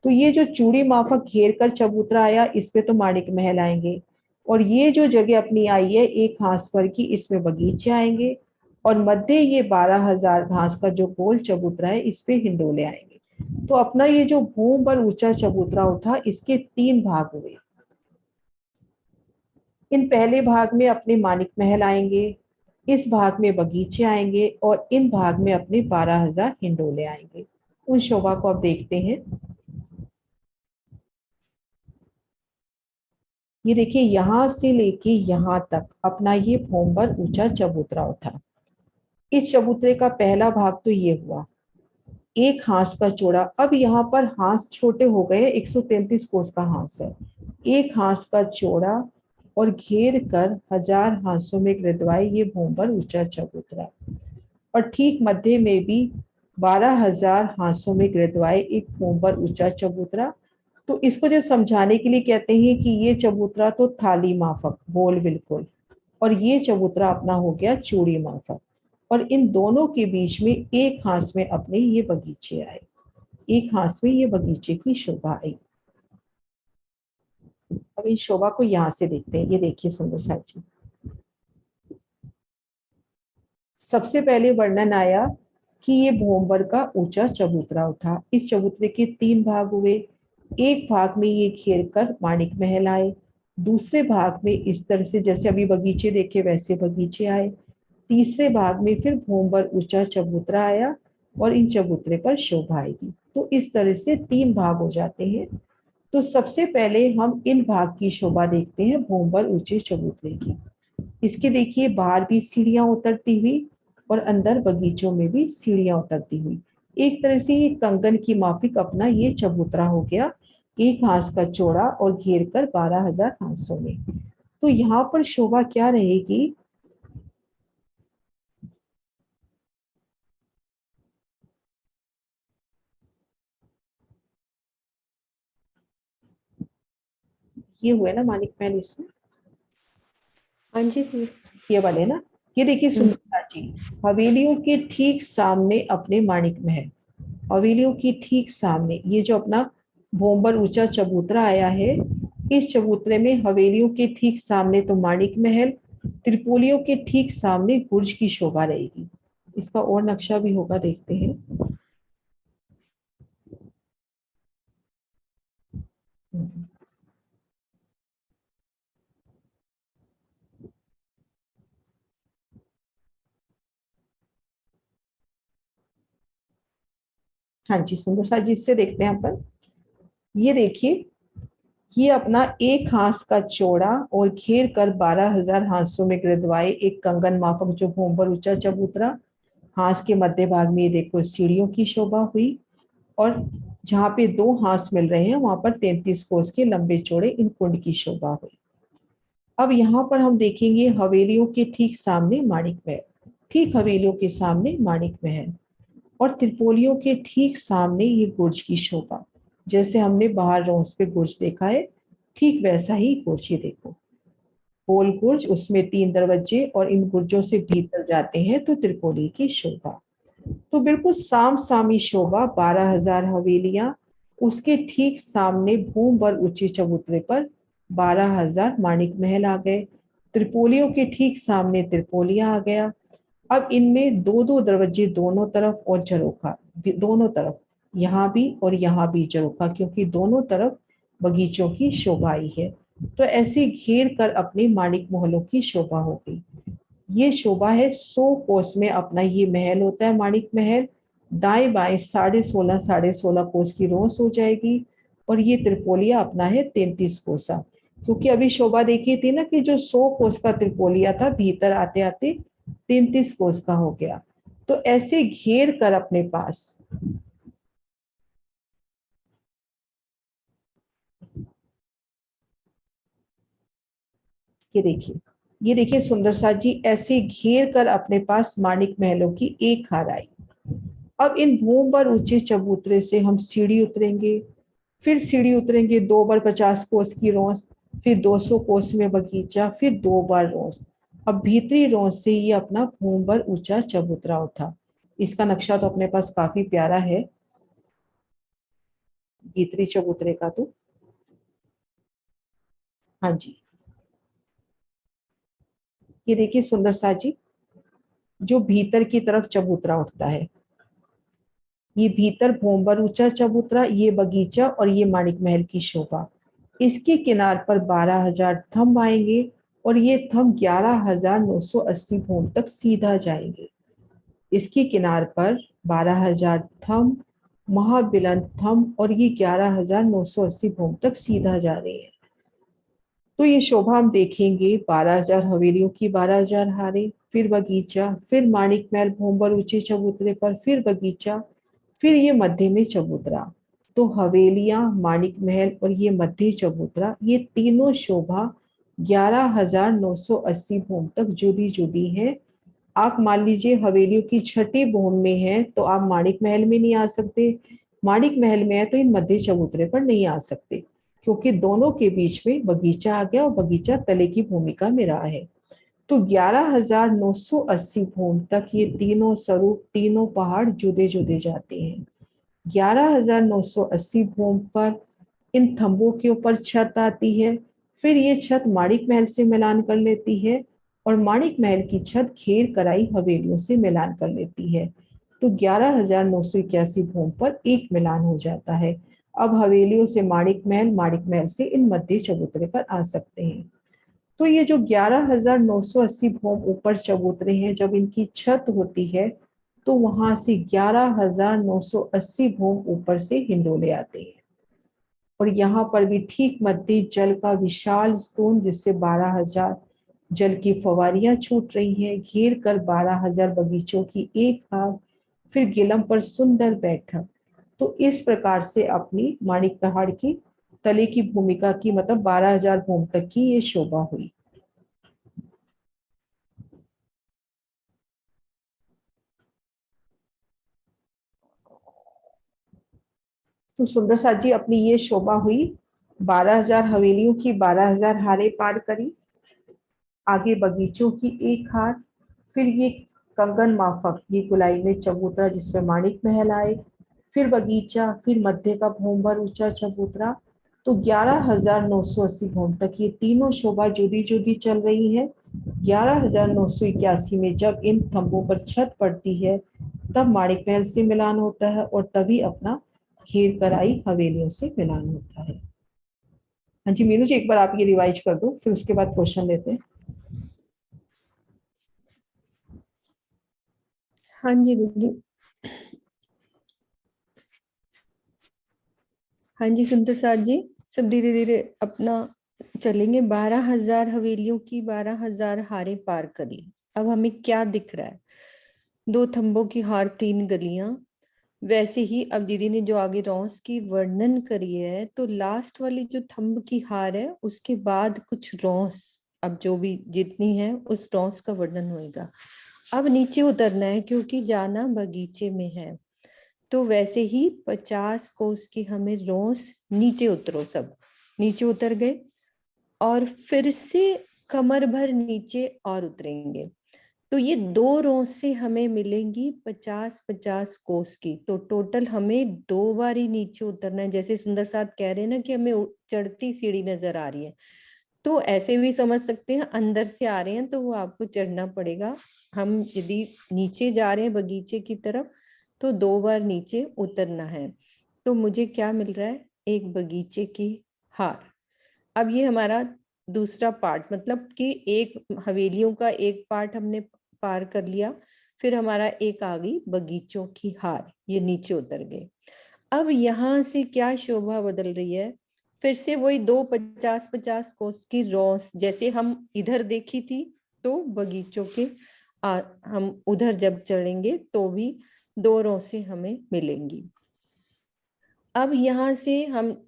तो ये जो चूड़ी माफक घेर कर चबूतरा आया, इस पे तो माणिक महल आएंगे। और ये जो जगह अपनी आई है 1 घास पर की, इसमें बगीचे आएंगे। और मध्य ये 12,000 घास का जो गोल चबूतरा है, इस पे हिंडोले आएंगे। तो अपना ये जो भोंबर ऊंचा चबूतरा उठा, इसके 3 भाग हुए। इन पहले भाग में अपने माणिक महल आएंगे, इस भाग में बगीचे आएंगे, और इन भाग में अपने 12,000 हिंडोले आएंगे। उन शोभा को अब देखते हैं। ये देखिए, यहां से लेके यहां तक अपना ये भोंबर ऊंचा चबूतरा उठा। इस चबूतरे का पहला भाग तो ये हुआ, 1 हांस का चौड़ा। अब यहाँ पर हांस छोटे हो गए, 133 कोस का हांस है। 1 हांस का चौड़ा और घेर कर 1000 हांसों में गिरदवाए ये भोंबर ऊंचा चबूतरा। और ठीक मध्य में भी 12,000 हांसों में गिरदवाए एक भोंबर ऊंचा चबूतरा। तो इसको जो समझाने के लिए कहते हैं कि ये चबूतरा तो थाली माफक गोल बिल्कुल, और ये चबूतरा अपना हो गया चूड़ी माफक। और इन दोनों के बीच में 1 हांस में अपने ये बगीचे आए, 1 हांस में ये बगीचे की शोभा आई। अब इस शोभा को यहां से देखते हैं। ये देखिए सुंदर साथ जी, सबसे पहले वर्णन आया कि ये भोंबर का ऊंचा चबूतरा उठा। इस चबूतरे के 3 भाग हुए। 1 भाग में ये घेर कर माणिक महल आए, दूसरे भाग में इस तरह से जैसे अभी बगीचे देखे वैसे बगीचे आए, तीसरे भाग में फिर भोंबर ऊंचा चबूतरा आया और इन चबूतरे पर शोभा आएगी। तो इस तरह से 3 भाग हो जाते हैं। तो सबसे पहले हम इन भाग की शोभा देखते हैं भोंबर ऊंचे चबूतरे की। इसके देखिए बाहर भी सीढ़ियां उतरती हुई और अंदर बगीचों में भी सीढ़ियां उतरती हुई। एक तरह से ये कंगन की माफिक अपना ये चबूतरा हो गया, 1 हांस का चौड़ा और घेर कर 12,000 हांसों में। तो यहाँ पर शोभा क्या रहेगी? ये हुए ना माणिक महल इसमें? हाँ जी, ये वाले ना। ये देखिए सुंदरता जी, हवेलियों के ठीक सामने अपने माणिक महल, हवेलियों की ठीक सामने ये जो अपना भोंबर ऊंचा चबूतरा आया है, इस चबूतरे में हवेलियों के ठीक सामने तो माणिक महल, त्रिपोलियों के ठीक सामने गुर्ज की शोभा रहेगी। इसका और नक्शा भी होगा, देखते हैं। हाँ जी सुंदर सा जी, इससे देखते हैं अपन। ये देखिए, ये अपना 1 हांस का चौड़ा और घेर कर 12,000 हांसों में गिरदवाए एक कंगन माफक जो भोंबर ऊंचा चबूतरा। हांस के मध्य भाग में ये देखो सीढ़ियों की शोभा हुई, और जहाँ पे 2 हांस मिल रहे हैं वहां पर 33 कोस के लंबे चौड़े इन कुंड की शोभा हुई। अब यहाँ पर हम देखेंगे हवेलियों के ठीक सामने माणिक महल, ठीक हवेलियों के सामने माणिक महल, और त्रिपोलियों के ठीक सामने ये गुर्ज की शोभा। जैसे हमने बाहर रोंस पे गुर्ज देखा है, ठीक वैसा ही गुर्ज। ये देखो गोल गुर्ज, उसमें 3 दरवाजे, और इन गुर्जों से भीतर जाते हैं तो त्रिपोली की शोभा। तो बिल्कुल साम सामी शोभा, 12,000 हवेलियां, उसके ठीक सामने भूमभर ऊंचे चबूतरे पर 12,000 माणिक महल आ गए। त्रिपोलियों के ठीक सामने त्रिपोलिया आ गया। अब इनमें 2-2 दरवाजे दोनों तरफ और झरोखा दोनों तरफ, यहाँ भी और यहाँ भी झरोखा, क्योंकि दोनों तरफ बगीचों की शोभा आई है। तो ऐसे घेर कर अपने माणिक महलों की शोभा हो गई। ये शोभा है 100 कोस में अपना ये महल होता है माणिक महल। दाएं बाएं 16.5 कोस की रोस हो जाएगी और ये त्रिपोलिया अपना है 33 कोसा। क्योंकि अभी शोभा देखी थी ना कि जो 100 कोस का त्रिपोलिया था भीतर आते आते 33 कोस का हो गया। तो ऐसे घेर कर अपने पास ये देखिए सुंदर साथ जी, ऐसे घेर कर अपने पास माणिक महलों की एक हार आई। अब इन भूम पर ऊंचे चबूतरे से हम सीढ़ी उतरेंगे, फिर सीढ़ी उतरेंगे 2 बार 50 कोस की रोस, फिर 200 कोस में बगीचा, फिर 2 बार रोस। अब भीतरी रोस से ये अपना भूम पर ऊंचा चबूतरा उठा। इसका नक्शा तो अपने पास काफी प्यारा है भीतरी चबूतरे का। तो हाँ जी, ये देखिए सुंदर साथ जी, जो भीतर की तरफ चबूतरा उठता है, ये भीतर भोंबर ऊंचा चबूतरा, ये बगीचा और ये माणिक महल की शोभा। इसके किनार पर 12,000 थंब आएंगे और ये थंब 11,980 भूम तक सीधा जाएंगे। इसके किनार पर 12,000 थंब, महाबिलंद थंब और ये 11,980 भूम तक सीधा जा रहे हैं। तो ये शोभा हम देखेंगे 12,000 हवेलियों की 12,000 हारे, फिर बगीचा, फिर माणिक महल भोंबर ऊंचे चबूतरे पर, फिर बगीचा, फिर ये मध्य में चबूतरा। तो हवेलियां, माणिक महल और ये मध्य चबूतरा, ये तीनों शोभा 11,980 भूम तक जुदी जुदी है। आप मान लीजिए हवेलियों की छठी भूम में है तो आप माणिक महल में नहीं आ सकते, माणिक महल में है तो इन मध्य चबूतरे पर नहीं आ सकते, क्योंकि दोनों के बीच में बगीचा आ गया और बगीचा तले की भूमिका में रहा है। तो 11,980 भूम तक ये तीनों स्वरूप, तीनों पहाड़ जुदे जुदे जाते हैं। 11,980 भूम पर इन थंबों के ऊपर छत आती है, फिर ये छत माणिक महल से मिलान कर लेती है और माणिक महल की छत घेर कराई हवेलियों से मिलान कर लेती है। तो 11,981 भूम पर एक मिलान हो जाता है। अब हवेलियों से माणिक महल से इन मध्य चबूतरे पर आ सकते हैं। तो ये जो 11,980 भूम ऊपर चबूतरे हैं, जब इनकी छत होती है तो वहां से 11,980 भूम ऊपर से हिंडोले आते हैं और यहाँ पर भी ठीक मध्य जल का विशाल स्तून, जिससे 12,000 जल की फवारियां छूट रही हैं, घेर कर 12,000 बगीचों की एक हार, फिर गिलम पर सुंदर बैठक। तो इस प्रकार से अपनी माणिक पहाड़ की तले की भूमिका की, मतलब 12,000 भूम तक की ये शोभा हुई। तो सुंदर साथ जी, अपनी ये शोभा हुई 12,000 हवेलियों की 12,000 हारे पार करी, आगे बगीचों की एक हार, फिर ये कंगन माफक ये गुलाई में चबूतरा जिसमें माणिक महल आए, फिर बगीचा, फिर मध्य का भूमभर ऊंचा चबूतरा। तो 11,980 भूम तक ये तीनों शोभा जुदी जुदी चल रही है। 11,981 में जब इन थंबों पर छत पड़ती है तब माणिक महल से मिलान होता है और तभी अपना घेर कराई हवेलियों से मिलान होता है। हाँ जी मीनू जी, एक बार आप ये रिवाइज कर दो, फिर उसके बाद क्वेश्चन लेते हैं। हाँ जी दीदी। हाँ जी सुंदर साथ जी, सब धीरे धीरे अपना चलेंगे। 12,000 हवेलियों की 12,000 हारे पार करी। अब हमें क्या दिख रहा है? 2 थंबों की हार, 3 गलियां। वैसे ही अब दीदी ने जो आगे रॉस की वर्णन करी है, तो लास्ट वाली जो थंब की हार है उसके बाद कुछ रॉस, अब जो भी जितनी है उस रॉस का वर्णन होएगा। अब नीचे उतरना है क्योंकि जाना बगीचे में है। तो वैसे ही 50 कोस की हमें रोस, नीचे उतरो, सब नीचे उतर गए और फिर से कमर भर नीचे और उतरेंगे। तो ये 2 रोस से हमें मिलेंगी 50-50 कोस की। तो टोटल हमें 2 बार ही नीचे उतरना है। जैसे सुंदर साथ कह रहे हैं ना कि हमें चढ़ती सीढ़ी नजर आ रही है, तो ऐसे भी समझ सकते हैं अंदर से आ रहे हैं तो वो आपको चढ़ना पड़ेगा। हम यदि नीचे जा रहे हैं बगीचे की तरफ तो 2 बार नीचे उतरना है। तो मुझे क्या मिल रहा है? एक बगीचे की हार। अब ये हमारा दूसरा पार्ट, मतलब कि एक हवेलियों का एक पार्ट हमने पार कर लिया, फिर हमारा एक आ गई बगीचों की हार, ये नीचे उतर गए। अब यहाँ से क्या शोभा बदल रही है, फिर से वही 2 50-50 कोस की रॉस, जैसे हम इधर देखी थी तो बगीचों के हम उधर जब चढ़ेंगे तो भी 2 रॉसें हमें मिलेंगी। अब यहाँ से हम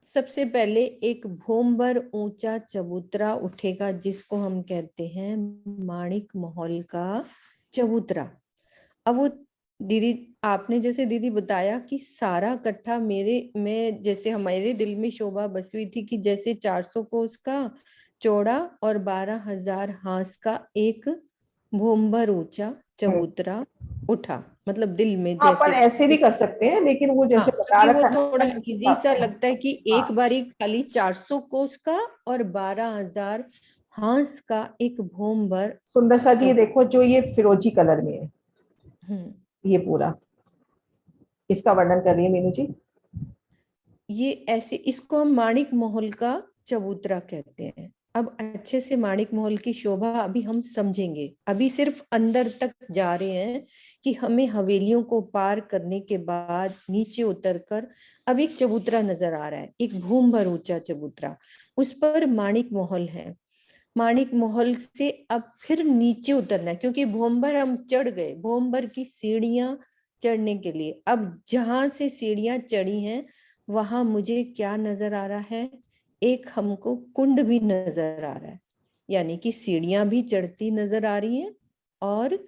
सबसे पहले एक भोंबर ऊंचा चबूतरा उठेगा, जिसको हम कहते हैं माणिक महल का चबूतरा। अब वो दीदी, आपने जैसे दीदी बताया कि सारा इकट्ठा मेरे में, जैसे हमारे दिल में शोभा बसी हुई थी कि जैसे 400 कोस का चौड़ा और 12,000 हांस का एक भोंबर ऊंचा चबूतरा उठा, मतलब दिल में हाँ, जैसे अपन ऐसे भी कर सकते हैं, लेकिन वो जैसे बता क्योंकि वो रखा थोड़ा है इजी सा लगता है कि हाँ। एक बारी खाली 400 कोस का और 12,000 हांस का एक भोंबर। सुंदर सा जी, ये देखो जो ये फिरोजी कलर में है, ये पूरा, इसका वर्णन कर रही है मीनू जी। ये ऐसे, इसको हम माणिक महल का चबूतरा कहते हैं। अब अच्छे से माणिक महल की शोभा अभी हम समझेंगे, अभी सिर्फ अंदर तक जा रहे हैं कि हमें हवेलियों को पार करने के बाद नीचे उतरकर अब एक चबूतरा नजर आ रहा है, एक भूमभर ऊंचा चबूतरा, उस पर माणिक महल है। माणिक महल से अब फिर नीचे उतरना है, क्योंकि भोंबर हम चढ़ गए, भोंबर की सीढ़ियां चढ़ने के लिए अब जहां से सीढ़ियां चढ़ी हैं वहां मुझे क्या नजर आ रहा है, एक हमको कुंड भी नजर आ रहा है, यानी कि सीढ़ियां भी चढ़ती नजर आ रही हैं और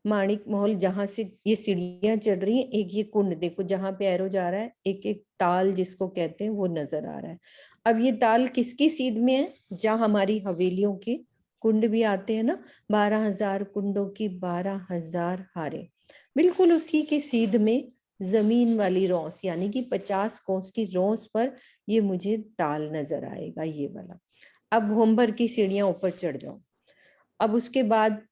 माणिक महल जहां से ये सीढ़ियां चढ़ रही हैं, एक ये कुंड देखो जहां पे एरो जा रहा है, एक एक ताल जिसको कहते हैं वो नजर आ रहा है। अब ये ताल किसकी सीध में है, जहां हमारी हवेलियों के कुंड भी आते हैं ना, 12,000 कुंडों की 12,000 हारे, बिल्कुल उसी की सीध में जमीन वाली रॉस, यानी कि 50 कोस की रॉस पर ये मुझे ताल नजर आएगा, ये वाला। अब भोंबर की सीढ़ियां ऊपर चढ़ जाओ। अब उसके बाद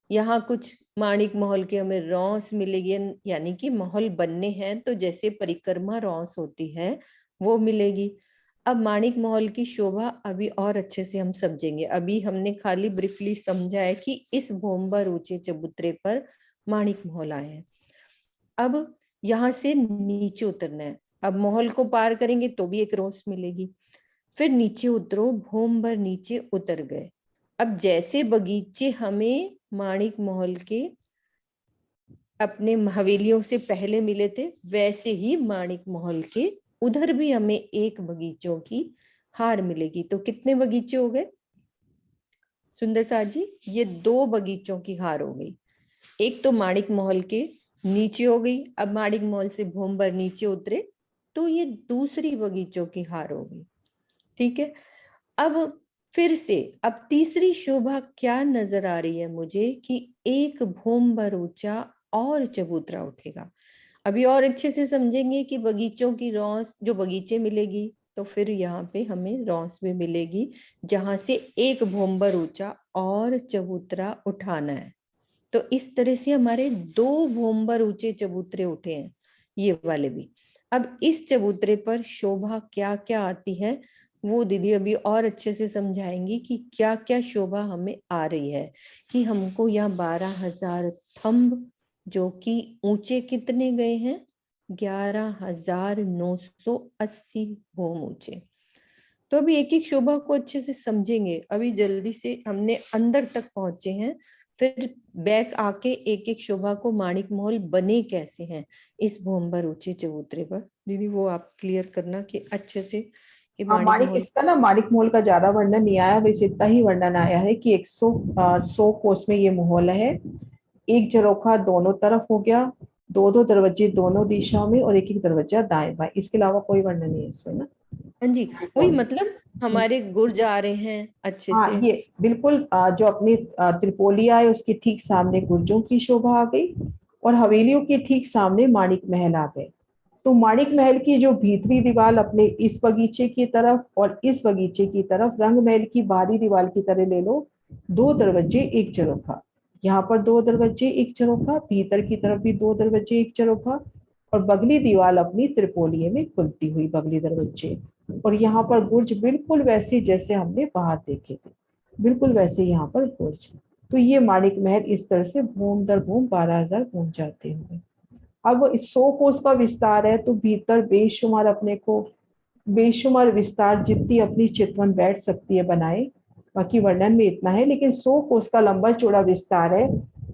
यहाँ कुछ माणिक महल के हमें रॉस मिलेगी, यानी कि महल बनने हैं तो जैसे परिक्रमा रॉस होती है वो मिलेगी। अब माणिक महल की शोभा अभी और अच्छे से हम समझेंगे, अभी हमने खाली ब्रीफली समझा है कि इस भोंबर ऊंचे चबूतरे पर माणिक महल आए हैं। अब यहाँ से नीचे उतरना है, अब महल को पार करेंगे तो भी एक रॉस मिलेगी, फिर नीचे उतरो, भोंबर नीचे उतर गए। अब जैसे बगीचे हमें माणिक महल के अपने हवेलियों से पहले मिले थे, वैसे ही माणिक महल के उधर भी हमें एक बगीचों की हार मिलेगी। तो कितने बगीचे हो गए सुंदर सा जी, ये 2 बगीचों की हार हो गई। एक तो माणिक महल के नीचे हो गई, अब माणिक महल से भोंबर नीचे उतरे तो ये दूसरी बगीचों की हार हो गई। ठीक है, अब फिर से अब तीसरी शोभा क्या नजर आ रही है मुझे कि एक भोंबर ऊंचा और चबूतरा उठेगा। अभी और अच्छे से समझेंगे कि बगीचों की रॉस, जो बगीचे मिलेगी तो फिर यहाँ पे हमें रॉस भी मिलेगी, जहां से एक भोंबर ऊंचा और चबूतरा उठाना है। तो इस तरह से हमारे 2 भोंबर ऊंचे चबूतरे उठे हैं, ये वाले भी। अब इस चबूतरे पर शोभा क्या क्या आती है वो दीदी अभी और अच्छे से समझाएंगी कि क्या क्या शोभा हमें आ रही है, कि हमको यहाँ 12,000 थंब, जो कि ऊंचे कितने गए हैं, 11,980 भोम ऊंचे। तो अभी एक एक शोभा को अच्छे से समझेंगे। अभी जल्दी से हमने अंदर तक पहुंचे हैं, फिर बैक आके एक एक शोभा को माणिक महल बने कैसे हैं इस भोंबर ऊंचे चबूतरे पर। दीदी वो आप क्लियर करना कि अच्छे से कि माणिक, इसका ना माणिक महल का ज्यादा वर्णन नहीं आया, बस इतना ही वर्णन आया है कि 100 कोस में ये महल है, एक झरोखा दोनों तरफ हो गया, 2 दरवाजे दोनों दिशाओं में और एक दरवाजा दाएं बाएं, इसके अलावा कोई वर्णन नहीं है इसमें ना। हाँ जी, वही मतलब हमारे गुर्ज आ रहे हैं अच्छे हाँ, से। ये बिल्कुल जो अपनी त्रिपोलिया है उसके ठीक सामने गुर्जों की शोभा आ गई और हवेलियों के ठीक सामने माणिक महल आ गए। तो माणिक महल की जो भीतरी दीवार अपने इस बगीचे की तरफ और इस बगीचे की तरफ रंग महल की बाहरी दीवार की तरह ले लो, 2 दरवाजे एक झरोखा, यहाँ पर 2 दरवाजे एक झरोखा, भीतर की तरफ भी 2 दरवाजे एक झरोखा और बगली दीवार अपनी त्रिपोलिये में खुलती हुई बगली दरवाजे। और यहाँ पर बुर्ज बिल्कुल वैसे जैसे हमने बाहर देखे थे, बिल्कुल वैसे यहाँ पर बुर्ज। तो ये माणिक महल इस तरह से भूम दर भूम 12,000 भूम जाते हुए। अब 100 कोस का विस्तार है तो भीतर बेशुमार अपने को बेशुमार विस्तार जितनी अपनी चितवन बैठ सकती है बनाए, बाकी वर्णन में इतना है। लेकिन 100 कोस का लंबा चौड़ा विस्तार है,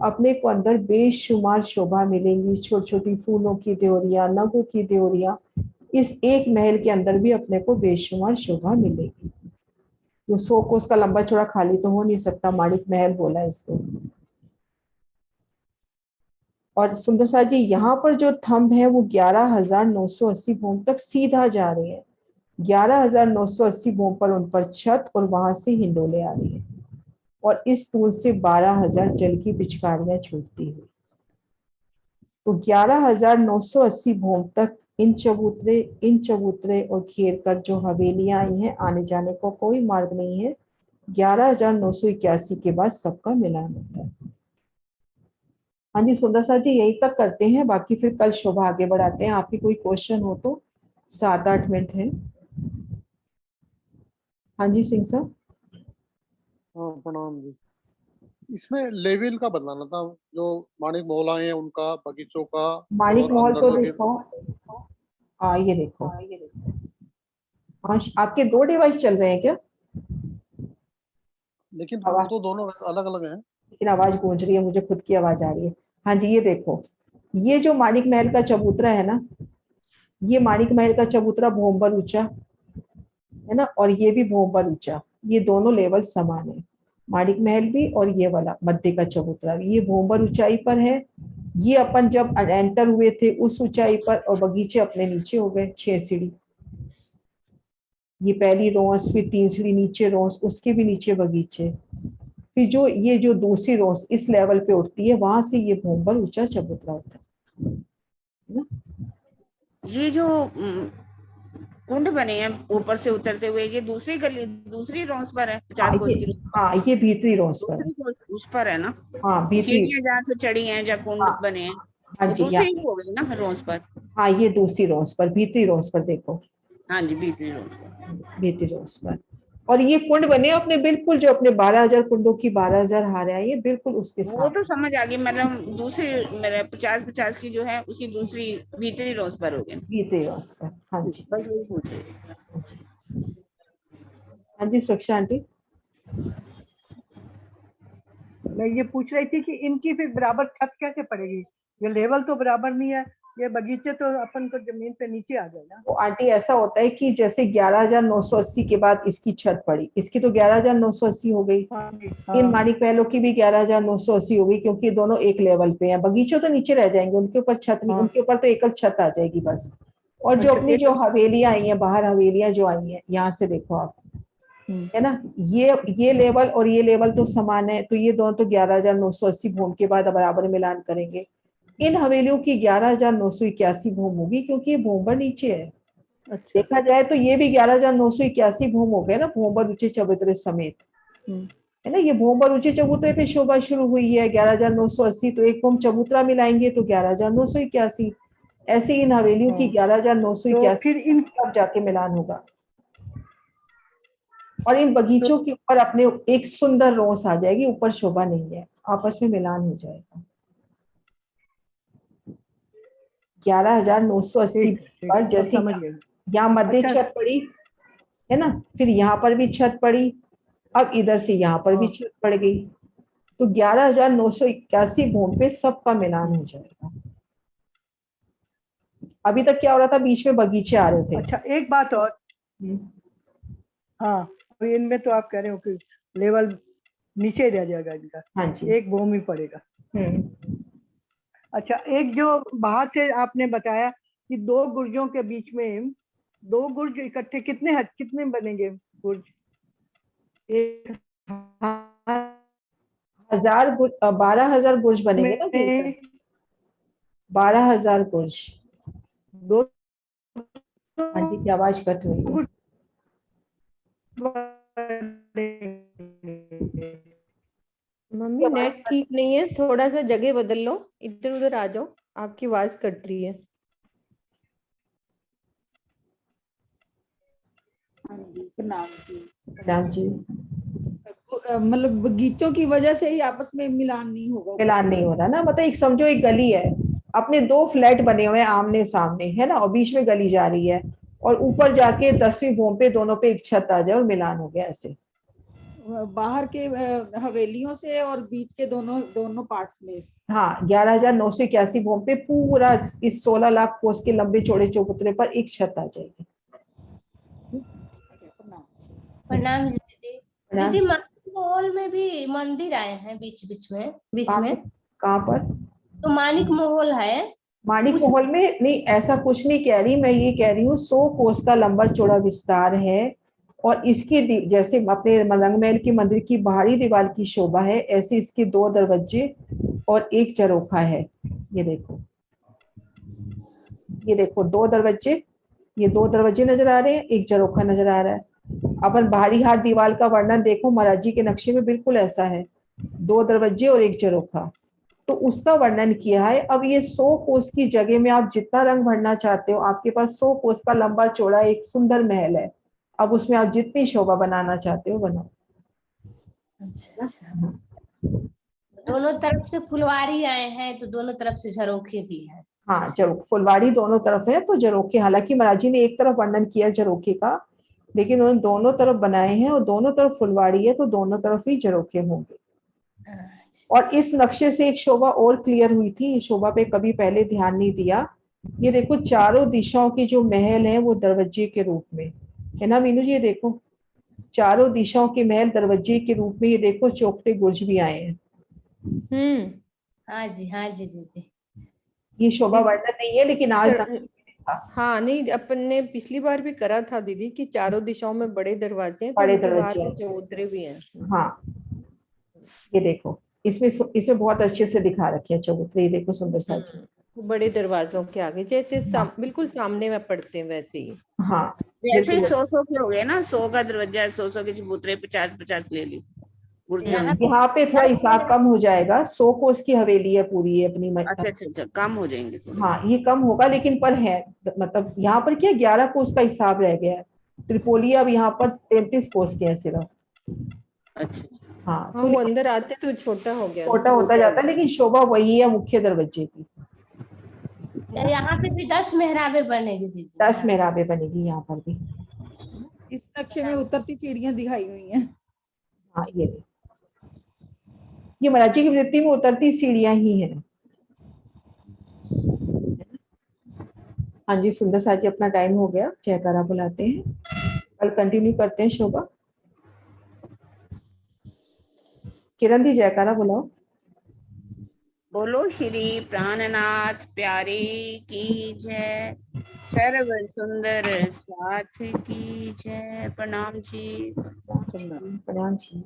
अपने को अंदर बेशुमार शोभा मिलेंगी, छोटी छोटी फूलों की देवरियां, नगों की देवरियां, इस एक महल के अंदर भी अपने को बेशुमार शोभा मिलेगी। जो 100 कोस का लंबा चौड़ा खाली तो हो नहीं सकता, माणिक महल बोला इसको। और सुंदर साथ जी यहाँ पर जो थंब है वो 11,980 भूम तक सीधा जा रहे हैं। 11,980 भूम पर उन पर छत और वहां से हिंडोले आ रही है और इस तूल से 12,000 जल की पिचकारियां छूटती हुई। तो 11,980 भूम तक इन चबूतरे और घेर कर जो हवेलियां आई हैं, आने जाने को कोई मार्ग नहीं है। 11,981 के बाद सबका मिलान होता है। हाँ जी सुंदर साथ जी यही तक करते हैं, बाकी फिर कल शोभा आगे बढ़ाते हैं। आपकी कोई क्वेश्चन हो तो 7-8 मिनट है। हाँ जी सिंह साहब। हाँ प्रणाम जी। इसमें लेवल का बताना था, जो माणिक महल आए हैं उनका, बगीचों का। माणिक और महल अंदर तो जो देखो, ये देखो, हाँ आपके 2 डिवाइस चल रहे हैं क्या? लेकिन वो तो दोनों अलग अलग हैं। लेकिन आवाज गूंज रही है, मुझे खुद की आवाज आ रही है। हाँ जी ये देखो, ये जो माणिक महल का चबूतरा है ना, ये माणिक महल का चबूतरा भोंबर ऊंचा है ना, और ये भी भोंबर ऊंचा, ये दोनों लेवल समान है। माणिक महल भी और ये वाला मध्य का चबूतरा भी, ये भोंबर ऊंचाई पर है। ये अपन जब एंटर हुए थे उस ऊंचाई पर, और बगीचे अपने नीचे हो गए 6 सीढ़ी। ये पहली रोस, फिर 3 सीढ़ी नीचे रोस, उसके भी नीचे बगीचे, फिर जो ये जो दूसरी रोस इस लेवल पे उठती है, वहां से ये भोंबर ऊंचा चबूतरा होता है। ये जो कुंड बने हैं ऊपर से उतरते हुए, ये दूसरी गली दूसरी रोस पर है 50 कोस की। हाँ ये भीतरी रोस पर है। उस पर है ना। हाँ भीतरी, सीढ़ियां जहाँ से चढ़ी हैं, जहाँ कुंड बने हैं, हाँ ये जी दूसरी ही हो गई ना रोस पर। हाँ ये दूसरी रोस पर, भीतरी रोस पर देखो। हाँ जी भीतरी रोस पर, भीतरी रोस पर। और ये कुंड बने अपने बिल्कुल, जो अपने 12,000 कुंडों की 12,000 हार है, ये बिल्कुल उसके साथ। वो तो समझ आ गई, मतलब दूसरी मेरा 50-50 की जो है उसी दूसरी भीतरी रोस पर हो गई। भीतरी रोस पर, हाँ जी। बस वही पूछ रही। हाँ जी सुरक्षा आंटी। मैं ये पूछ रही थी कि इनकी फिर बराबर छत कैसे पड़ेगी? ये लेवल तो बराबर नहीं है, ये बगीचे तो अपन को जमीन पे नीचे आ गए ना। वो आंटी ऐसा होता है कि जैसे 11,980 के बाद इसकी छत पड़ी, इसकी तो 11,980 हो गई। इन माणिक महलों की भी 11,980 हो गई, क्योंकि दोनों एक लेवल पे हैं। बगीचों तो नीचे रह जाएंगे, उनके ऊपर छत नहीं, उनके ऊपर तो एकल छत आ जाएगी बस। और जो अपनी जो हवेलियां आई हैं, बाहर हवेलियां जो आई हैं, यहाँ से देखो आप, है ना, ये लेवल और ये लेवल तो समान है, तो ये दोनों तो 11,980 भूम के बाद बराबर मिलान करेंगे। इन हवेलियों की 11,981 भूम होगी, क्योंकि ये भूमबर नीचे है। देखा जाए तो ये भी 11,981 भूम हो गए ना, भूमबर ऊंचे चबूतरे समेत, है ना। ये भूमबर ऊंचे चबूतरे पे शोभा शुरू हुई है 11,980, तो एक भूम चबूतरा मिलाएंगे तो 11,981। ऐसे इन हवेलियों की 11,981 फिर इन अब जाके मिलान होगा। और इन बगीचों के ऊपर अपने एक सुंदर रोस आ जाएगी, ऊपर शोभा नहीं है, आपस में मिलान हो जाएगा। 11,980 पर जैसे यहाँ मध्य छत पड़ी है ना, फिर यहाँ पर भी छत पड़ी, अब इधर से यहाँ पर भी छत पड़ गई, तो 11,981 भूम पे सबका मिलान हो जाएगा। अभी तक क्या हो रहा था, बीच में बगीचे आ रहे थे। अच्छा एक बात और, हाँ तो इनमें तो आप कह रहे हो कि लेवल नीचे रह जाएगा इनका। हाँ जी, एक भूम ही पड़ेगा। अच्छा एक जो बाहर से आपने बताया कि 2 गुर्जों के बीच में 2 गुर्ज इकट्ठे कितने बनेंगे गुर्ज? 12,000 गुर्ज बनेंगे ना, 12,000 गुर्ज। आंटी की आवाज कट रही है। मम्मी नेट ठीक नहीं है, थोड़ा सा जगह बदल लो, इधर उधर आ जाओ, आपकी आवाज कट रही है। हाँ जी, प्रणाम जी। प्रणाम जी। मतलब बगीचों की वजह से ही आपस में मिलान नहीं होगा। मिलान नहीं हो रहा ना, मतलब एक समझो एक गली है, अपने 2 फ्लैट बने हुए हैं आमने सामने, है ना, और बीच में गली जा रही है, और ऊपर जाके 10वीं भूम पे दोनों पे एक छत आ जाए और मिलान हो गया ऐसे। बाहर के हवेलियों से और बीच के दोनों पार्ट्स में। हाँ, 11,981 भूम पे पूरा इस 16 लाख कोस के लंबे चौड़े चबूतरे पर एक छत आ जाएगी। प्रणाम जी दीदी। दीदी मानिक में भी मंदिर आए हैं बीच में। कहाँ पर? तो मानिक महल है। मानिक महल में नहीं, ऐसा कुछ नहीं कह रही मैं, ये कह रही हूँ 100 कोस का लंबा चौड़ा विस्तार है, और इसकी जैसे अपने रंगमहल की मंदिर की बाहरी दीवार की शोभा है, ऐसे इसके 2 दरवाजे और एक झरोखा है। ये देखो, ये देखो 2 दरवाजे, ये 2 दरवाजे नजर आ रहे हैं, एक झरोखा नजर आ रहा है। अपन बाहरी हाथ दीवार का वर्णन देखो, महाराज जी के नक्शे में बिल्कुल ऐसा है, 2 दरवाजे और एक झरोखा, तो उसका वर्णन किया है। अब ये 100 कोस की जगह में आप जितना रंग भरना चाहते हो, आपके पास 100 कोस का लंबा चौड़ा एक सुंदर महल है, अब उसमें आप जितनी शोभा बनाना चाहते हो बनाओ। अच्छा। दोनों तरफ से फुलवारी आए हैं, तो दोनों तरफ से झरोखे भी है। हाँ, फुलवाड़ी दोनों तरफ है, तो झरोखे, हालांकि महाराज जी ने एक तरफ वर्णन किया झरोखे का, लेकिन उन्होंने दोनों तरफ बनाए हैं, और दोनों तरफ फुलवाड़ी है, तो दोनों तरफ ही झरोखे होंगे। और इस नक्शे से एक शोभा और क्लियर हुई थी, इस शोभा पे कभी पहले ध्यान नहीं दिया। ये देखो, चारों दिशाओं के जो महल है वो दरवाजे के रूप में है ना मीनू जी, ये देखो चारों दिशाओं के महल दरवाजे के रूप में, ये देखो चौखटे गुर्ज भी आए हैं। हाँ जी दीदी। ये शोभा वर्णन नहीं है, लेकिन आज हाँ नहीं, अपन ने पिछली बार भी करा था दीदी कि चारों दिशाओं में बड़े दरवाजे हैं, तो बड़े उनके दरवाजे बाहर हैं। चबूतरे भी हैं। हाँ, ये देखो इसमें बहुत अच्छे से दिखा रखे हैं चबूतरे, ये देखो सुंदर सा बड़े दरवाजों के आगे जैसे बिल्कुल सामने में पड़ते हैं वैसे ही। हाँ, जैसे 100 के हो गए ना, 100 का दरवाजा है, 100 के चबूतरे 50 ले ली। यहाँ पे थोड़ा हिसाब कम हो जाएगा, 100 कोस की हवेली है पूरी है अपनी। अच्छा, कम हो जाएंगे थोड़े। हाँ, ये कम होगा, लेकिन पर है, मतलब यहाँ पर क्या 11 कोस का हिसाब रह गया है, त्रिपोली अब यहाँ पर 33 कोस के हैं सिर्फ। अच्छा। हाँ, तो वो अंदर आते तो छोटा हो गया, छोटा होता जाता है, लेकिन शोभा वही है मुख्य दरवाजे की। यहाँ पे भी 10 मेहराबे बनेगी दीदी। 10 मेहराबे बनेगी यहाँ पर भी। इस नक्शे में उतरती सीढ़ियां दिखाई हुई हैं। हाँ, ये महाराज जी की वृत्ति में उतरती सीढ़ियां ही हैं। हाँ जी, सुंदर सा जी अपना टाइम हो गया, जयकारा बुलाते हैं, कल कंटिन्यू करते हैं शोभा। किरण दी जयकारा बुलाओ। बोलो श्री प्राणनाथ प्यारे की जय, सर्व सुंदर साथ की जय। प्रणाम जी। प्रणाम जी।